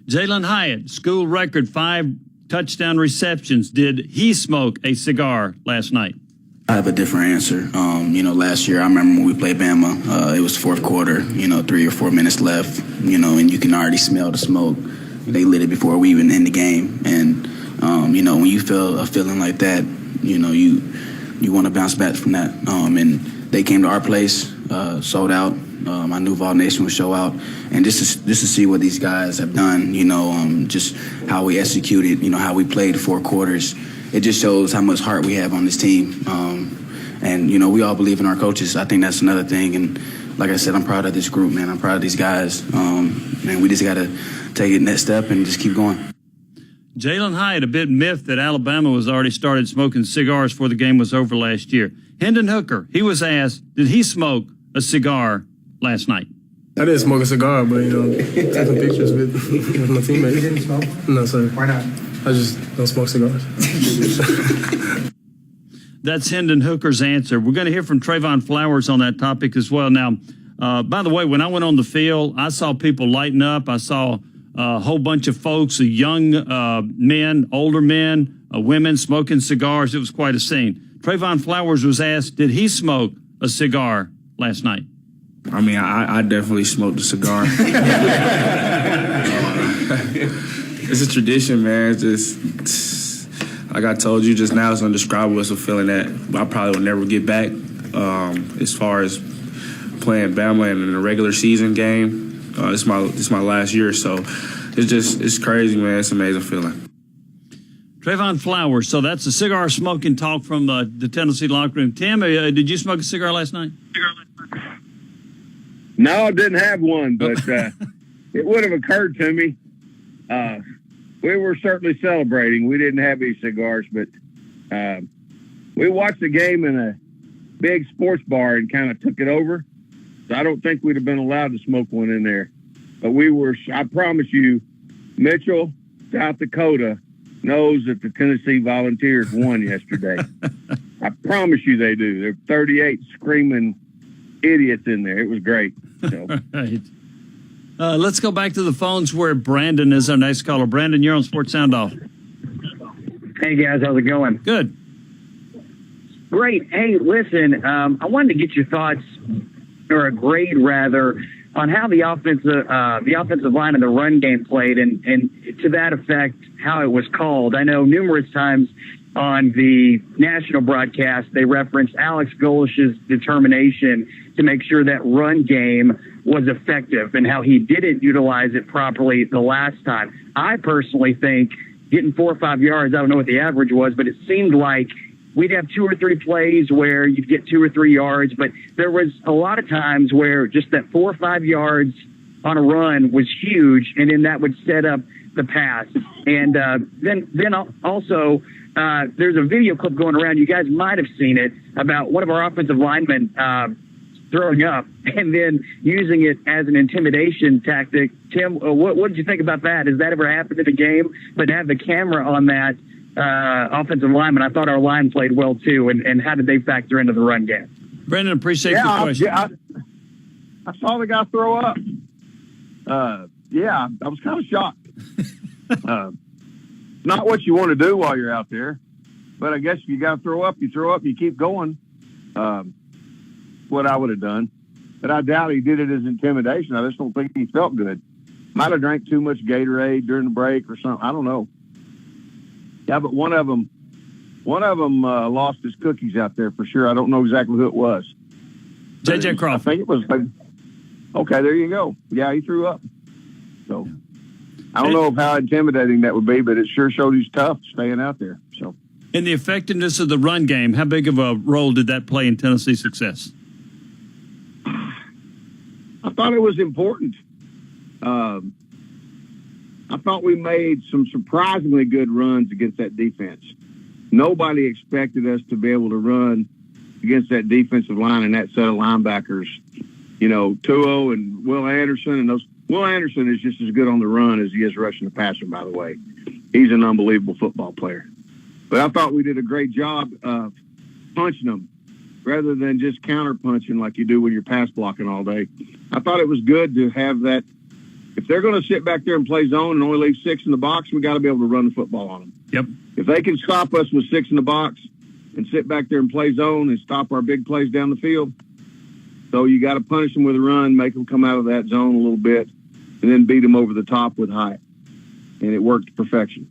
Jalen Hyatt, school record 5 touchdown receptions. Did he smoke a cigar last night? I have a different answer. Last year I remember when we played Bama, it was fourth quarter, 3 or 4 minutes left, and you can already smell the smoke. They lit it before we even end the game. And, when you feel a feeling like that, you want to bounce back from that. And they came to our place, sold out. I knew Vol Nation would show out. And just to see what these guys have done, just how we executed, how we played 4 quarters. It just shows how much heart we have on this team. And we all believe in our coaches. I think that's another thing. And like I said, I'm proud of this group, man. I'm proud of these guys. And we just got to take it next step and just keep going. Jalen Hyatt, a bit miffed that Alabama was already started smoking cigars before the game was over last year. Hendon Hooker, he was asked, did he smoke a cigar last night? I didn't smoke a cigar, but, taking pictures with my teammates. You didn't smoke? No, sir. Why not? I just don't smoke cigars. That's Hendon Hooker's answer. We're going to hear from Trayvon Flowers on that topic as well. Now, by the way, when I went on the field, I saw people lighting up. I saw a whole bunch of folks, young men, older men, women smoking cigars. It was quite a scene. Trayvon Flowers was asked, did he smoke a cigar last night? I mean, I definitely smoked a cigar. It's a tradition, man. It's just, like I told you just now, it's indescribable. It's a feeling that I probably will never get back. As far as playing Bama in a regular season game, it's my last year, so it's crazy, man. It's an amazing feeling. Trayvon Flowers. So that's a cigar smoking talk from the Tennessee locker room. Tim, did you smoke a cigar last night? No, I didn't have one, but it would have occurred to me. We were certainly celebrating. We didn't have any cigars, but we watched the game in a big sports bar and kind of took it over. So I don't think we'd have been allowed to smoke one in there. But we were, I promise you, Mitchell, South Dakota, knows that the Tennessee Volunteers won yesterday. I promise you they do. There are 38 screaming idiots in there. It was great. So. Right. Let's go back to the phones where Brandon is our next caller. Brandon, you're on Sports Sound Off. Hey, guys. How's it going? Good. Great. Hey, listen, I wanted to get your thoughts, or a grade rather, on how the offensive line and the run game played, and to that effect, how it was called. I know numerous times on the national broadcast, they referenced Alex Golish's determination to make sure that run game was effective and how he didn't utilize it properly the last time. I personally think getting 4 or 5 yards, I don't know what the average was, but it seemed like we'd have 2 or 3 plays where you'd get 2 or 3 yards, but there was a lot of times where just that 4 or 5 yards on a run was huge, and then that would set up the pass. And then also there's a video clip going around. You guys might have seen it about one of our offensive linemen throwing up and then using it as an intimidation tactic. Tim, what did you think about that? Has that ever happened in a game? But to have the camera on that offensive lineman, I thought our line played well too. And how did they factor into the run game? Brendan, appreciate the question. I saw the guy throw up. I was kind of shocked. Not what you want to do while you're out there, but I guess if you got to throw up, you keep going. What I would have done, but I doubt he did it as intimidation. I just don't think he felt good. Might have drank too much Gatorade during the break or something. I don't know. Yeah, but one of them lost his cookies out there for sure. I don't know exactly who it was. J.J. Crawford. I think it was. Okay, there you go. Yeah, he threw up. So I don't know how intimidating that would be, but it sure showed he's tough staying out there. So. In the effectiveness of the run game, how big of a role did that play in Tennessee's success? I thought it was important. I thought we made some surprisingly good runs against that defense. Nobody expected us to be able to run against that defensive line and that set of linebackers. You know, Tuo and Will Anderson and those. Will Anderson is just as good on the run as he is rushing the passer, by the way. He's an unbelievable football player. But I thought we did a great job of punching them rather than just counter punching like you do when you're pass blocking all day. I thought it was good to have that. If they're going to sit back there and play zone and only leave 6 in the box, we got to be able to run the football on them. Yep. If they can stop us with 6 in the box and sit back there and play zone and stop our big plays down the field, so you got to punish them with a run, make them come out of that zone a little bit, and then beat them over the top with height. And it worked to perfection.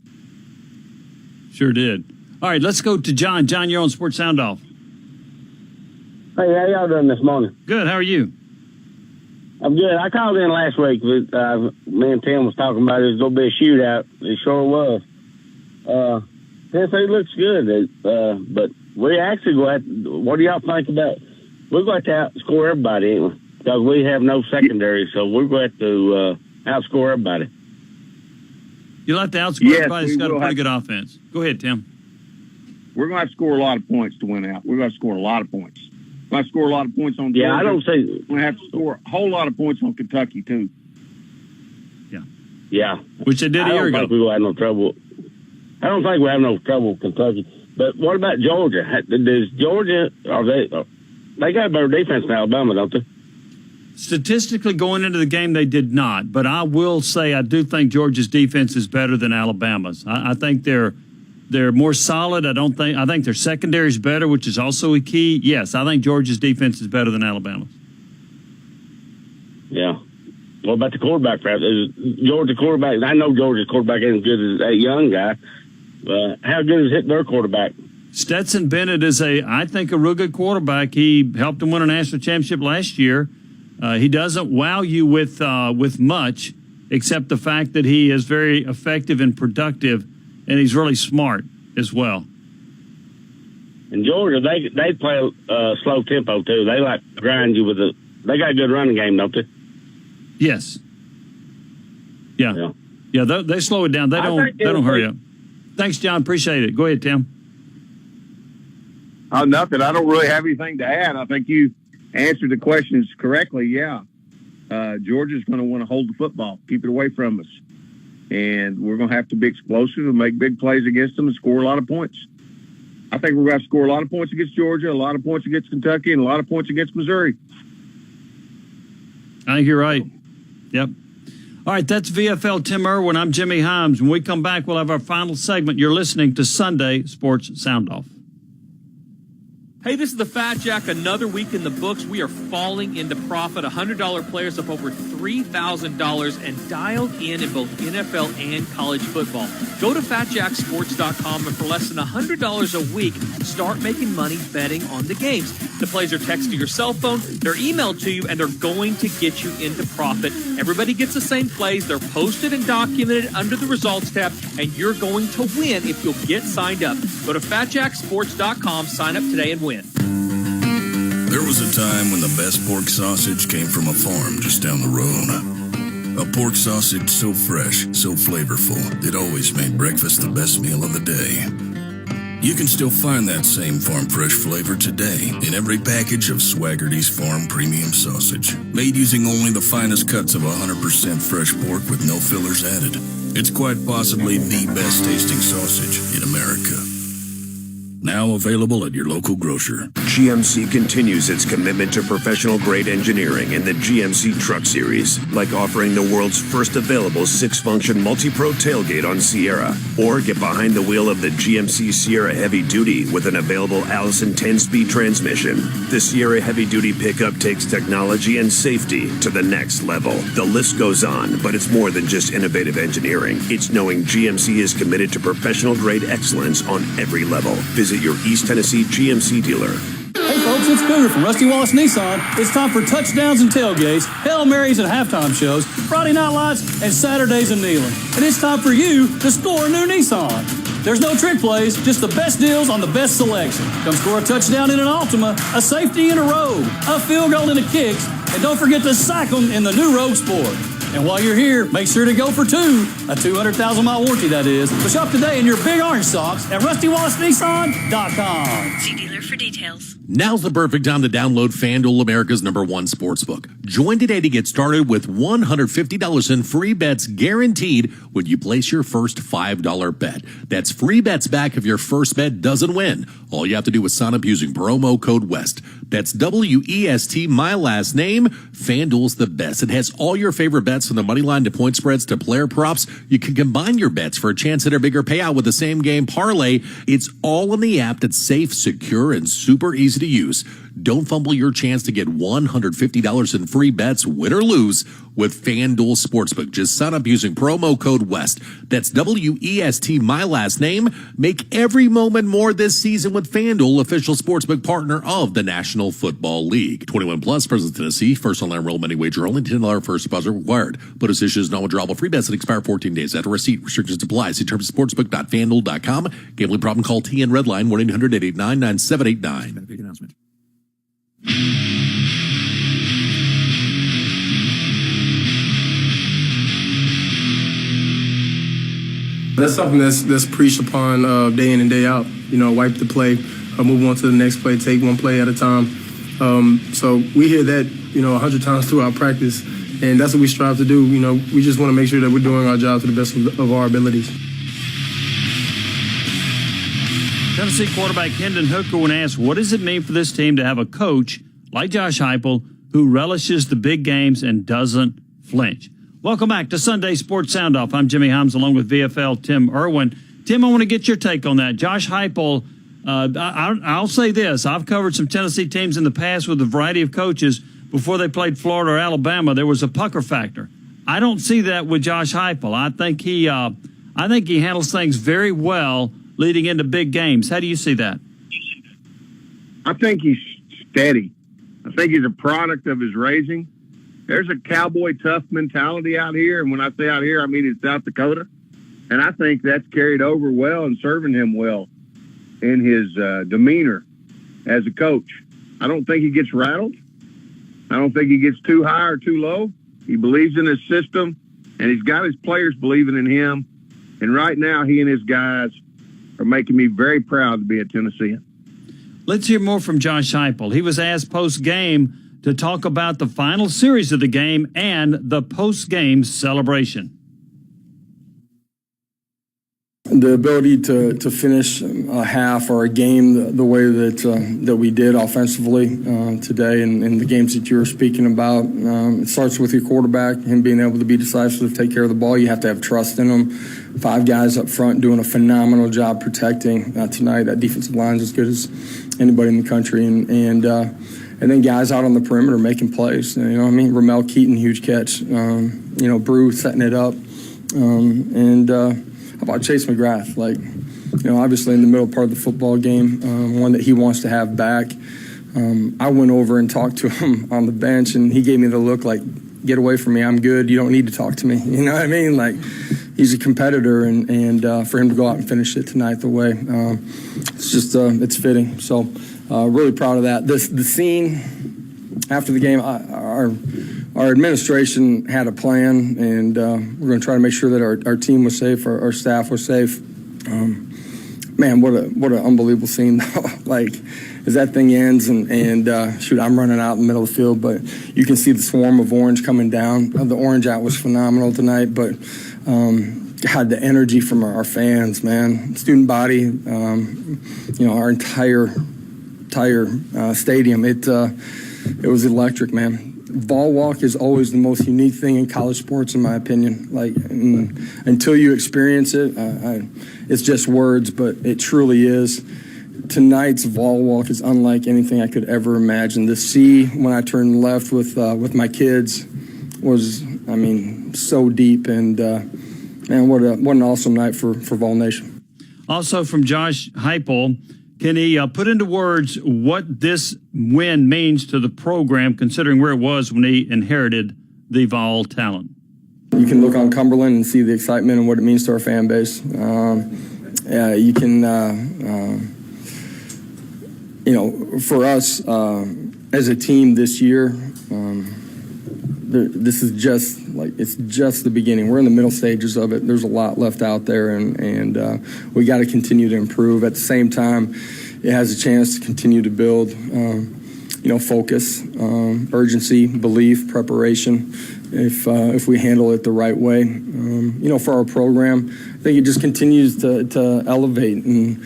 Sure did. All right, let's go to John. John, you're on Sports Sound Off. Hey, how y'all doing this morning? Good. How are you? I'm good. I called in last week. Me and Tim was talking about it was going to be a shootout. It sure was. Tennessee looks good, but we actually go at. What do y'all think about? We're going to have to outscore everybody, ain't we? Because we have no secondary, so we're going to outscore everybody. You like to outscore everybody that's got a pretty good offense. Go ahead, Tim. We're going to have to score a lot of points to win out. We're going to score a lot of points. We're going to score a lot of points on Georgia. Yeah, I don't see. We're going to have to score a whole lot of points on Kentucky, too. Yeah. Which they did a year ago. I don't think we'll have no trouble. I don't think we'll have no trouble with Kentucky. But what about Georgia? Does Georgia, they got a better defense than Alabama, don't they? Statistically, going into the game, they did not. But I will say I do think Georgia's defense is better than Alabama's. I think they're more solid. I think their secondary is better, which is also a key. Yes, I think Georgia's defense is better than Alabama's. Yeah. What about the quarterback? Georgia quarterback. I know Georgia's quarterback ain't as good as that young guy. How good is their quarterback? Stetson Bennett is I think, a real good quarterback. He helped them win a national championship last year. He doesn't wow you with much, except the fact that he is very effective and productive, and he's really smart as well. In Georgia, they play slow tempo too. They like to grind you with They got a good running game, don't they? Yes. Yeah. They slow it down. They don't hurry up. Thanks, John. Appreciate it. Go ahead, Tim. Nothing. I don't really have anything to add. I think you answered the questions correctly. Yeah. Georgia's going to want to hold the football, keep it away from us. And we're going to have to be explosive and make big plays against them and score a lot of points. I think we're going to have to score a lot of points against Georgia, a lot of points against Kentucky, and a lot of points against Missouri. I think you're right. Yep. All right, that's VFL Tim Irwin. I'm Jimmy Himes. When we come back, we'll have our final segment. You're listening to Sunday Sports Sound Off. Hey, this is the Fat Jack. Another week in the books. We are falling into profit. $100 players up over $3,000 and dialed in both NFL and college football. Go to FatJackSports.com and for less than $100 a week, start making money betting on the games. The plays are texted to your cell phone, they're emailed to you, and they're going to get you into profit. Everybody gets the same plays. They're posted and documented under the results tab, and you're going to win if you'll get signed up. Go to FatJackSports.com, sign up today, and win. There was a time when the best pork sausage came from a farm just down the road. A pork sausage so fresh, so flavorful, it always made breakfast the best meal of the day. You can still find that same farm fresh flavor today in every package of Swaggerty's Farm Premium Sausage, made using only the finest cuts of 100% fresh pork with no fillers added. It's quite possibly the best tasting sausage in America. Now available at your local grocer. GMC continues its commitment to professional-grade engineering in the GMC Truck Series, like offering the world's first available 6-function multi-pro tailgate on Sierra, or get behind the wheel of the GMC Sierra Heavy Duty with an available Allison 10-speed transmission. The Sierra Heavy Duty pickup takes technology and safety to the next level. The list goes on, but it's more than just innovative engineering. It's knowing GMC is committed to professional-grade excellence on every level. Visit your East Tennessee GMC dealer. Hey folks, it's Cougar from Rusty Wallace Nissan. It's time for touchdowns and tailgates, Hail Marys and halftime shows, Friday night lights, and Saturdays in Neyland. And it's time for you to score a new Nissan. There's no trick plays, just the best deals on the best selection. Come score a touchdown in an Altima, a safety in a Rogue, a field goal in a Kicks, and don't forget to sack them in the new Rogue Sport. And while you're here, make sure to go for 2, a 200,000-mile warranty, that is. So shop today in your big orange socks at RustyWallaceNissan.com. See dealer for details. Now's the perfect time to download FanDuel, America's #1 sportsbook. Join today to get started with $150 in free bets guaranteed when you place your first $5 bet. That's free bets back if your first bet doesn't win. All you have to do is sign up using promo code WEST. That's WEST, my last name. FanDuel's the best. It has all your favorite bets from the money line to point spreads to player props. You can combine your bets for a chance at a bigger payout with the same game parlay. It's all in the app that's safe, secure, and super easy to use. Don't fumble your chance to get $150 in free bets, win or lose, with FanDuel Sportsbook. Just sign up using promo code WEST. That's WEST, my last name. Make every moment more this season with FanDuel, official sportsbook partner of the National Football League. 21 plus, present Tennessee. First online enrollment, any wager only. $10 first deposit required. Bonus issues, non-withdrawable free bets that expire 14 days after receipt. Restrictions apply. See terms at sportsbook.fanduel.com. Gambling problem? Call TN Redline 1-800-889-9789. Big announcement. That's something that's preached upon day in and day out. You know, wipe the play, move on to the next play, take one play at a time. So we hear that, 100 times throughout practice, and that's what we strive to do. We just want to make sure that we're doing our job to the best of our abilities. Tennessee quarterback Hendon Hooker, when asked, what does it mean for this team to have a coach like Josh Heupel who relishes the big games and doesn't flinch? Welcome back to Sunday Sports Sound-Off. I'm Jimmy Himes along with VFL Tim Irwin. Tim, I want to get your take on that. Josh Heupel, I'll say this. I've covered some Tennessee teams in the past with a variety of coaches. Before they played Florida or Alabama, there was a pucker factor. I don't see that with Josh Heupel. I think he handles things very well leading into big games. How do you see that? I think he's steady. I think he's a product of his raising. There's a cowboy tough mentality out here, and when I say out here, I mean in South Dakota. And I think that's carried over well and serving him well in his demeanor as a coach. I don't think he gets rattled. I don't think he gets too high or too low. He believes in his system, and he's got his players believing in him. And right now, he and his guys are making me very proud to be a Tennessean. Let's hear more from Josh Heupel. He was asked post-game to talk about the final series of the game and the post-game celebration. The ability to finish a half or a game the way that we did offensively today and the games that you were speaking about, it starts with your quarterback, him being able to be decisive, take care of the ball. You have to have trust in him. 5 guys up front doing a phenomenal job protecting tonight. That defensive line is as good as anybody in the country. And then guys out on the perimeter making plays. Ramel Keaton, huge catch. Brew setting it up. How about Chase McGrath? Obviously in the middle part of the football game, one that he wants to have back. I went over and talked to him on the bench, and he gave me the look like, get away from me, I'm good, you don't need to talk to me. You know what I mean? He's a competitor, and for him to go out and finish it tonight the way, it's just, it's fitting. So really proud of that. The scene after the game, our administration had a plan, and we're going to try to make sure that our team was safe, our staff was safe. Man, what an unbelievable scene, though. As that thing ends, and shoot, I'm running out in the middle of the field, but you can see the swarm of orange coming down. The orange out was phenomenal tonight, but God, the energy from our fans, man, student body, our entire stadium. It was electric, man. Ball walk is always the most unique thing in college sports, in my opinion. Until you experience it, it's just words, but it truly is. Tonight's ball walk is unlike anything I could ever imagine. The sea, when I turned left with my kids, was, so deep. And man, what an awesome night for Vol Nation. Also from Josh Heupel, can he put into words what this win means to the program, considering where it was when he inherited the Vol talent? You can look on Cumberland and see the excitement and what it means to our fan base. You can, for us as a team this year, this is it's just the beginning. We're in the middle stages of it. There's a lot left out there, and we got to continue to improve. At the same time, it has a chance to continue to build, focus, urgency, belief, preparation. If we handle it the right way, for our program, I think it just continues to elevate. And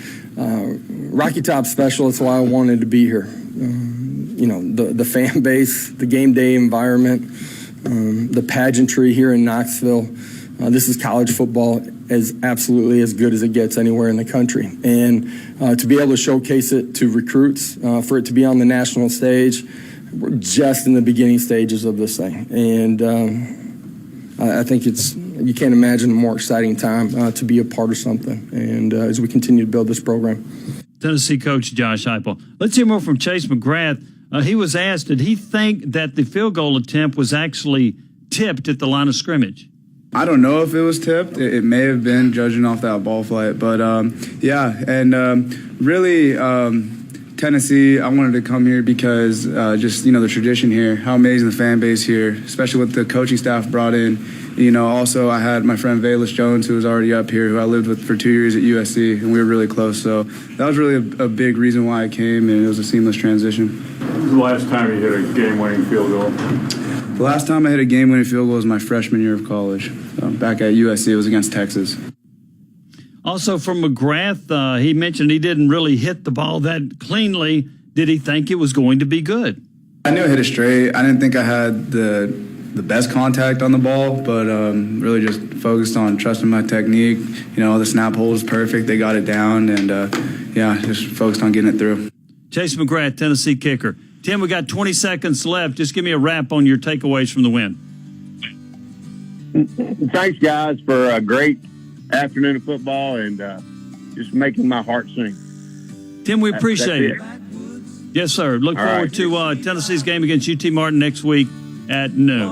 Rocky Top special. That's why I wanted to be here. The fan base, the game day environment, the pageantry here in Knoxville. This is college football as absolutely as good as it gets anywhere in the country. And to be able to showcase it to recruits, for it to be on the national stage, we're just in the beginning stages of this thing. And I think you can't imagine a more exciting time to be a part of something. And as we continue to build this program. Tennessee coach Josh Heupel. Let's hear more from Chase McGrath. He was asked, did he think that the field goal attempt was actually tipped at the line of scrimmage? I don't know if it was tipped. It may have been, judging off that ball flight. But, really, Tennessee, I wanted to come here because the tradition here, how amazing the fan base here, especially with the coaching staff brought in. Also I had my friend Valus Jones, who was already up here, who I lived with for 2 years at USC, and we were really close. So that was really a big reason why I came, and it was a seamless transition. When was the last time you hit a game-winning field goal? The last time I hit a game-winning field goal was my freshman year of college. Back at USC, it was against Texas. Also from McGrath, he mentioned he didn't really hit the ball that cleanly. Did he think it was going to be good? I knew I hit it straight. I didn't think I had the best contact on the ball, but really just focused on trusting my technique. The snap hole was perfect. They got it down, and just focused on getting it through. Chase McGrath, Tennessee kicker. Tim, we got 20 seconds left. Just give me a wrap on your takeaways from the win. Thanks, guys, for a great afternoon of football and just making my heart sing. Tim, we appreciate it. Yes, sir. Look forward to Tennessee's game against UT Martin next week at noon.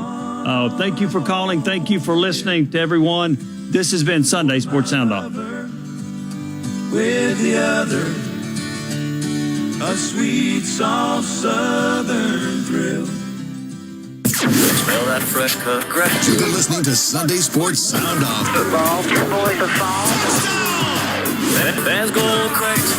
Thank you for calling. Thank you for listening to everyone. This has been Sunday Sports Sound Off. With the other, a sweet, soft southern thrill. Smell that fresh cut grass. You've been listening to Sunday Sports Sound Off. Football, boys of fall. Fans go crazy.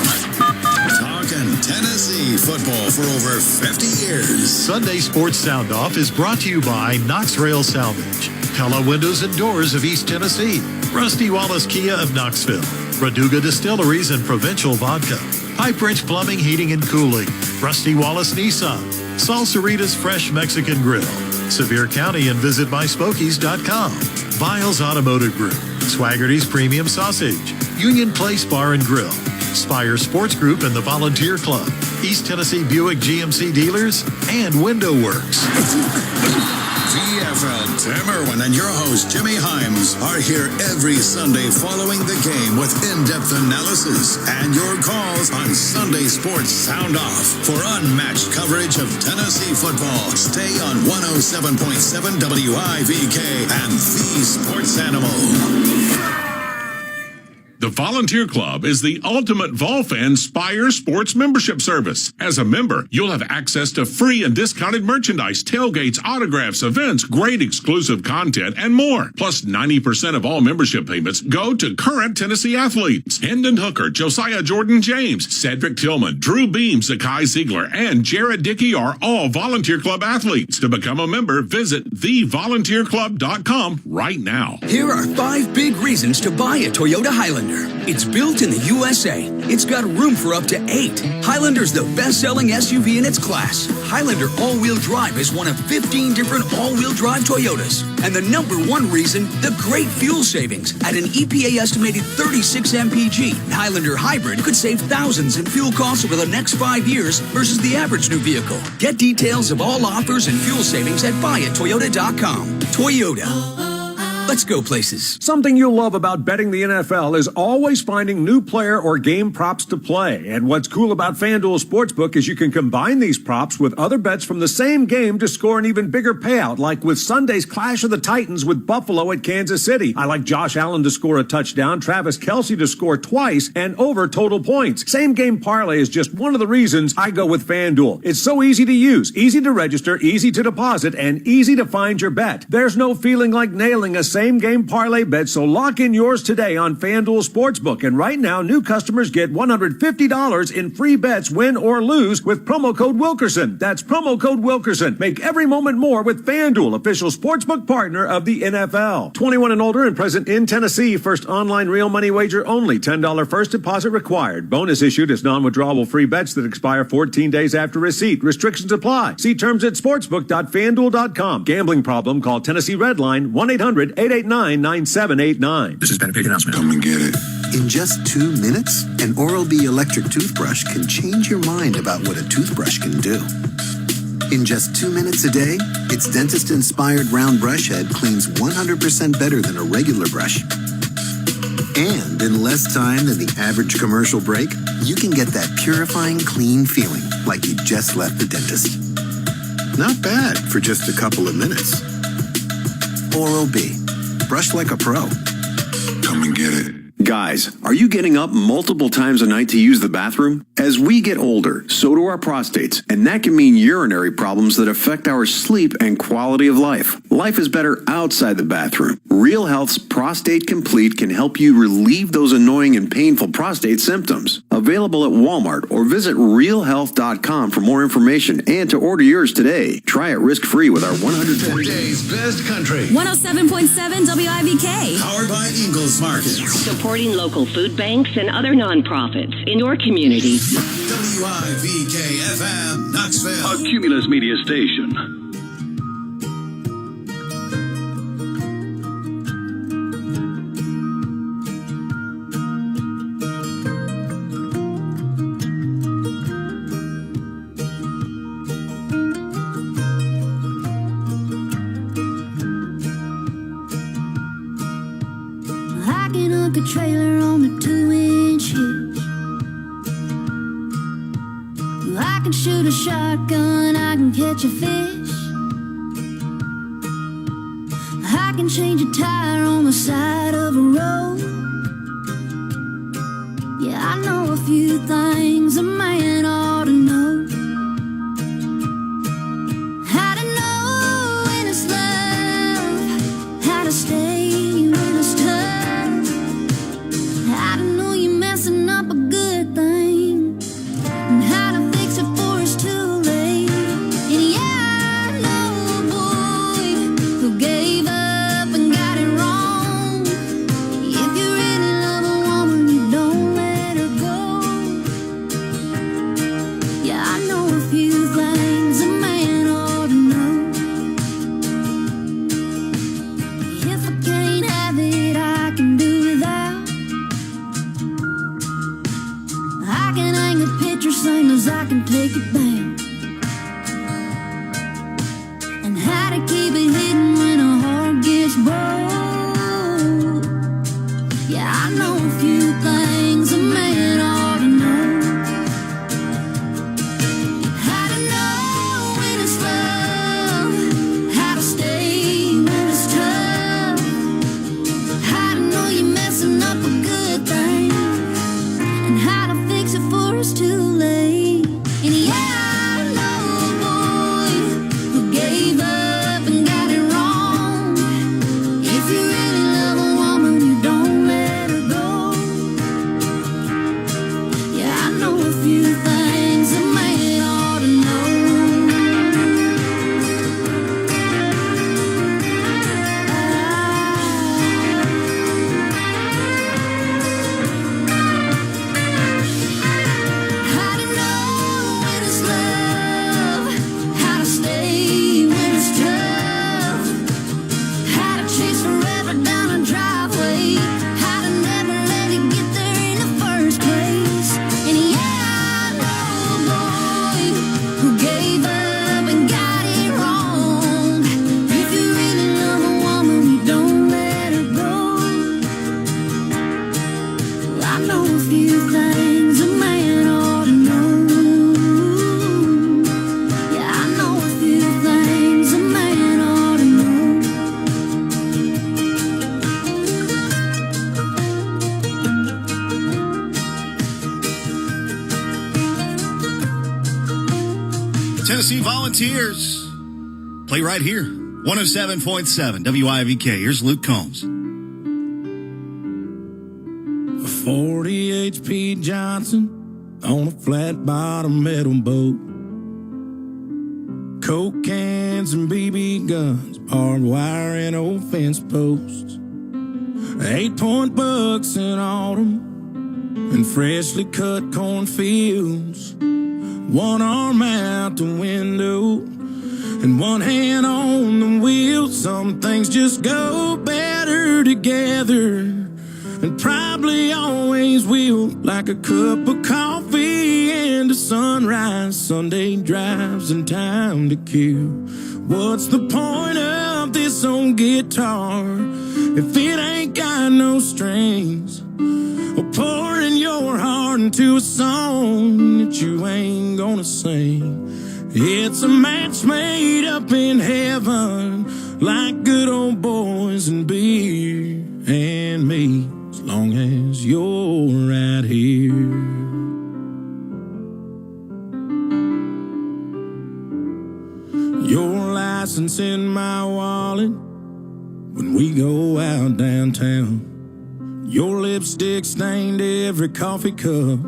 Talking Tennessee football for over 50 years. Sunday Sports Sound Off is brought to you by Knox Rail Salvage, Pella Windows and Doors of East Tennessee, Rusty Wallace Kia of Knoxville, Raduga Distilleries and Provincial Vodka, Pipe Wrench Plumbing, Heating and Cooling, Rusty Wallace Nissan, Salsaritas Fresh Mexican Grill, Sevier County and visitmyspokies.com, Biles Automotive Group, Swaggerty's Premium Sausage, Union Place Bar and Grill, Spire Sports Group and the Volunteer Club, East Tennessee Buick GMC Dealers, and Window Works. VFL Tim Irwin and your host Jimmy Himes are here every Sunday following the game with in-depth analysis and your calls on Sunday Sports Sound Off. For unmatched coverage of Tennessee football, stay on 107.7 WIVK and the Sports Animal. The Volunteer Club is the ultimate Vol fan Spire sports membership service. As a member, you'll have access to free and discounted merchandise, tailgates, autographs, events, great exclusive content, and more. Plus, 90% of all membership payments go to current Tennessee athletes. Hendon Hooker, Josiah Jordan James, Cedric Tillman, Drew Beams, Zakai Ziegler, and Jared Dickey are all Volunteer Club athletes. To become a member, visit thevolunteerclub.com right now. Here are 5 big reasons to buy a Toyota Highlander. It's built in the USA. It's got room for up to 8. Highlander's the best-selling SUV in its class. Highlander all-wheel drive is one of 15 different all-wheel drive Toyotas. And the #1 reason, the great fuel savings. At an EPA-estimated 36 mpg, Highlander Hybrid could save thousands in fuel costs over the next 5 years versus the average new vehicle. Get details of all offers and fuel savings at buyattoyota.com. Toyota. Let's go places. Something you'll love about betting the NFL is always finding new player or game props to play. And what's cool about FanDuel Sportsbook is you can combine these props with other bets from the same game to score an even bigger payout, like with Sunday's Clash of the Titans with Buffalo at Kansas City. I like Josh Allen to score a touchdown, Travis Kelce to score twice, and over total points. Same game parlay is just one of the reasons I go with FanDuel. It's so easy to use, easy to register, easy to deposit, and easy to find your bet. There's no feeling like nailing a same-game parlay bet, so lock in yours today on FanDuel Sportsbook. And right now, new customers get $150 in free bets, win or lose, with promo code Wilkerson. That's promo code Wilkerson. Make every moment more with FanDuel, official sportsbook partner of the NFL. 21 and older and present in Tennessee. First online real money wager only. $10 first deposit required. Bonus issued as non-withdrawable free bets that expire 14 days after receipt. Restrictions apply. See terms at sportsbook.fanduel.com. Gambling problem? Call Tennessee Redline 1-800-889-9789. This has been a paid announcement. Come and get it. In just 2 minutes, an Oral-B electric toothbrush can change your mind about what a toothbrush can do. In just 2 minutes a day, its dentist-inspired round brush head cleans 100% better than a regular brush. And in less time than the average commercial break, you can get that purifying, clean feeling like you just left the dentist. Not bad for just a couple of minutes. Oral-B. Brush like a pro. Come and get it. Guys, are you getting up multiple times a night to use the bathroom? As we get older, so do our prostates, and that can mean urinary problems that affect our sleep and quality of life. Life is better outside the bathroom. Real Health's Prostate Complete can help you relieve those annoying and painful prostate symptoms. Available at Walmart or visit realhealth.com for more information and to order yours today. Try it risk-free with our 110 Today's best country. 107.7 WIVK. Powered by Ingles Markets. Supporting local food banks and other nonprofits in your community. WIVK-FM, Knoxville. A Cumulus Media station. I can hook a trailer on the 2-inch hitch. I can shoot a shotgun, I can catch a fish. I can change a tire on the side of a road. Yeah, I know a few things a man ought to know. How to know when it's love, how to stay when it's tough, how to know you're messing up a good thing, and how to fix it before it's too late. And yeah, I know a boy who gave up and got it wrong. If you really love a woman, you don't let her go. Yeah, I know a few things a man ought to know. If I can't have it, I can do without. I can hang a picture same as I can take it down. And how to keep it hidden when a heart gets broke. Yeah, I know a few things a man ought to know. How to know when it's love, how to stay when it's tough, how to know you're messing up a good thing. Tennessee Volunteers play right here. 107.7 WIVK. Here's Luke Combs. A 40 HP Johnson on a flat bottom metal boat. Coke cans and BB guns, barbed wire and old fence posts. 8-point bucks in autumn and freshly cut cornfields. One arm out the window and one hand on the wheel. Some things just go better together, and probably always will. Like a cup of coffee and a sunrise, Sunday drives and time to kill. What's the point of this old guitar if it ain't got no strings? Or pouring your heart into a song that you ain't gonna sing. It's a match made up in heaven, like good old boys and beer and me, as long as you're right here. Your license in my wallet when we go out downtown. Your lipstick stained every coffee cup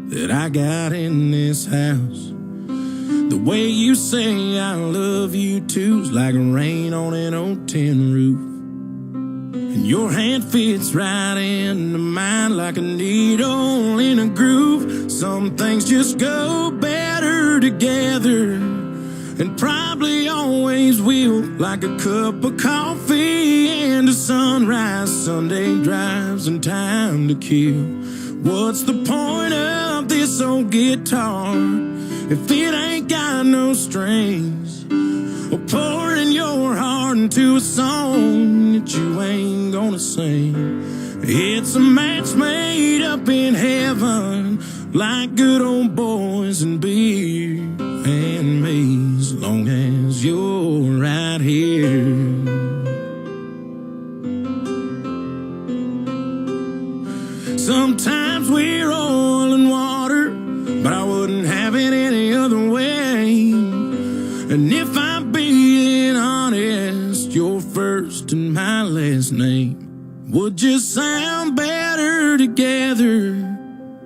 that I got in this house. The way you say I love you too's like rain on an old tin roof. And your hand fits right into mine like a needle in a groove. Some things just go better together, and probably always will. Like a cup of coffee and a sunrise, Sunday drives and time to kill. What's the point of this old guitar if it ain't got no strings? Or pouring your heart into a song that you ain't gonna sing. It's a match made up in heaven, like good old boys and beer and me, as long as you're right here. Sometimes we're oil and water, but I wouldn't have it any other way. And if I'm being honest, your first and my last name would just sound better together,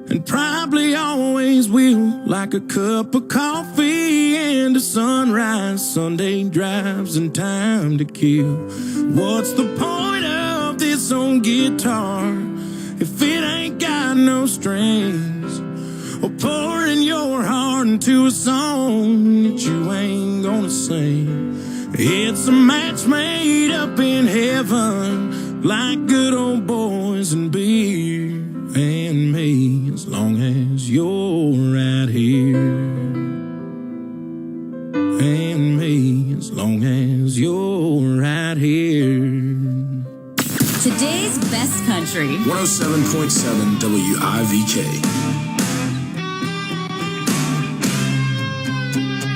and probably always will. Like a cup of coffee and a sunrise, Sunday drives and time to kill. What's the point of this old guitar if it ain't got no strings? Or pouring your heart into a song that you ain't gonna sing. It's a match made up in heaven, like good old boys and beer and me, as long as you're right here. And me, as long as you're right here. Today's best country. 107.7 WIVK.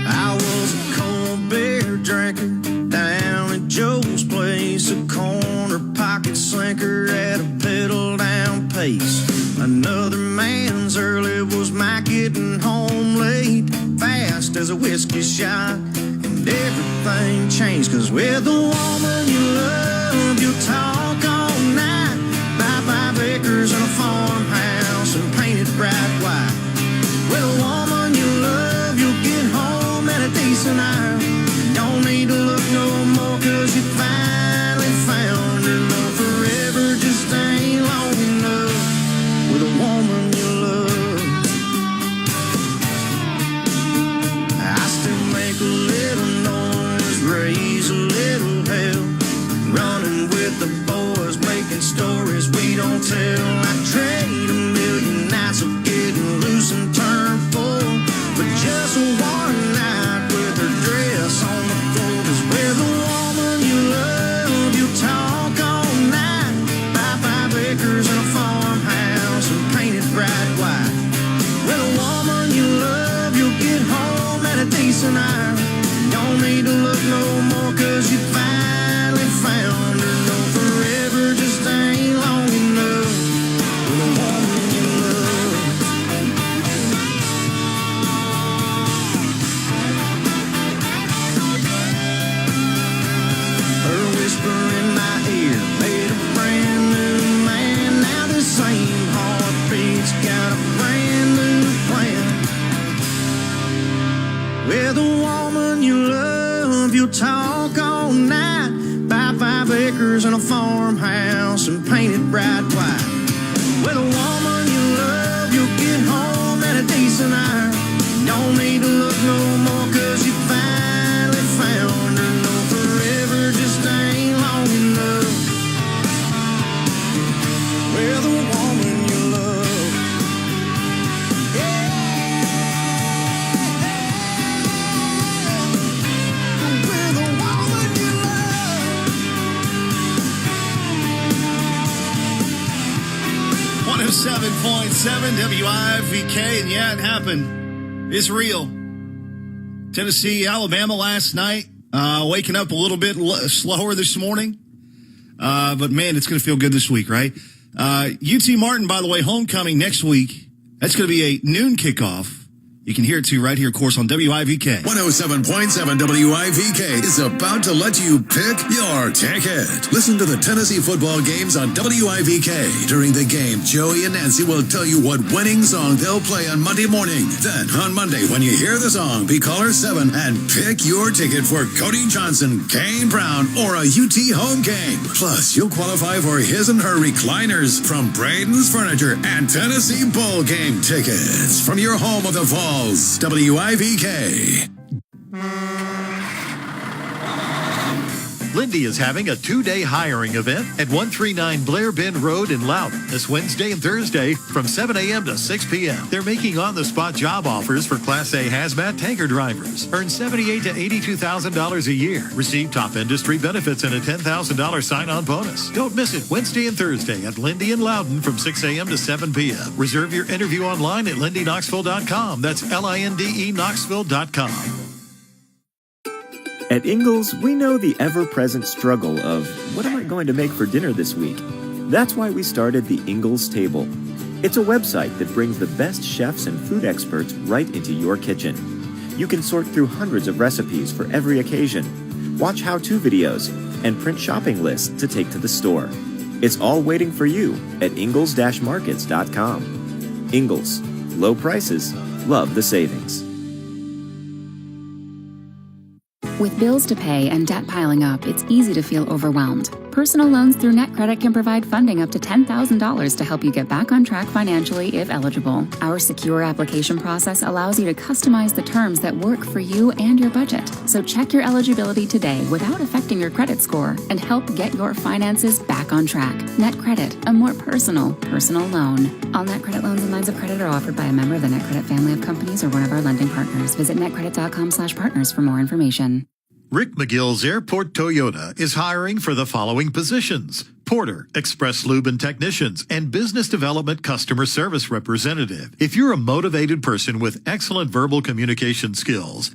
I was a cold beer drinker down at Joe's place, a corner pocket slinker at a pedal down pace. Another man's early was my getting home late, fast as a whiskey shot, and everything changed, 'cause with the woman you love, you'll talk all night, buy 5 acres and a farmhouse and paint it bright white. With a woman you love, you'll get home at a decent hour. Don't need to look no more, 'cause you finally found her. No, forever just ain't long enough with a woman you love. I still make a little noise, raise a little hell, running with the boys, making stories we don't tell. I trade a million nights of getting loose and turn full, but just one night with her dress on the floor. 'Cause with a woman you love, you talk all night, buy 5 acres and a farmhouse and paint it bright white. With a woman you love, you'll get home at a decent hour. Don't need to look no more, 'cause you finally found her. No, forever just ain't long enough with a woman you love. 107.7 WIVK, and yeah, it happened. It's real. Tennessee, Alabama last night, waking up a little bit slower this morning. But man, it's going to feel good this week, right? UT Martin, by the way, homecoming next week. That's going to be a noon kickoff. You can hear it too right here, of course, on WIVK. 107.7 WIVK is about to let you pick your ticket. Listen to the Tennessee football games on WIVK. During the game, Joey and Nancy will tell you what winning song they'll play on Monday morning. Then, on Monday, when you hear the song, be caller 7 and pick your ticket for Cody Johnson, Kane Brown, or a UT home game. Plus, you'll qualify for his and her recliners from Braden's Furniture and Tennessee Bowl game tickets from your home of the fall. WIVK. Lindy is having a 2-day hiring event at 139 Blair Bend Road in Loudoun this Wednesday and Thursday from 7 a.m. to 6 p.m. They're making on-the-spot job offers for Class A hazmat tanker drivers. Earn $78,000 to $82,000 a year. Receive top industry benefits and a $10,000 sign-on bonus. Don't miss it Wednesday and Thursday at Lindy in Loudoun from 6 a.m. to 7 p.m. Reserve your interview online at lindyknoxville.com. That's LINDE Knoxville.com. At Ingles, we know the ever-present struggle of, what am I going to make for dinner this week? That's why we started the Ingles Table. It's a website that brings the best chefs and food experts right into your kitchen. You can sort through hundreds of recipes for every occasion, watch how-to videos, and print shopping lists to take to the store. It's all waiting for you at ingles-markets.com. Ingles. Low prices. Love the savings. With bills to pay and debt piling up, it's easy to feel overwhelmed. Personal loans through NetCredit can provide funding up to $10,000 to help you get back on track financially if eligible. Our secure application process allows you to customize the terms that work for you and your budget. So check your eligibility today without affecting your credit score and help get your finances back on track. NetCredit, a more personal loan. All NetCredit loans and lines of credit are offered by a member of the NetCredit family of companies or one of our lending partners. Visit netcredit.com/partners for more information. Rick McGill's Airport Toyota is hiring for the following positions: porter, express lube and technicians, and business development customer service representative. If you're a motivated person with excellent verbal communication skills,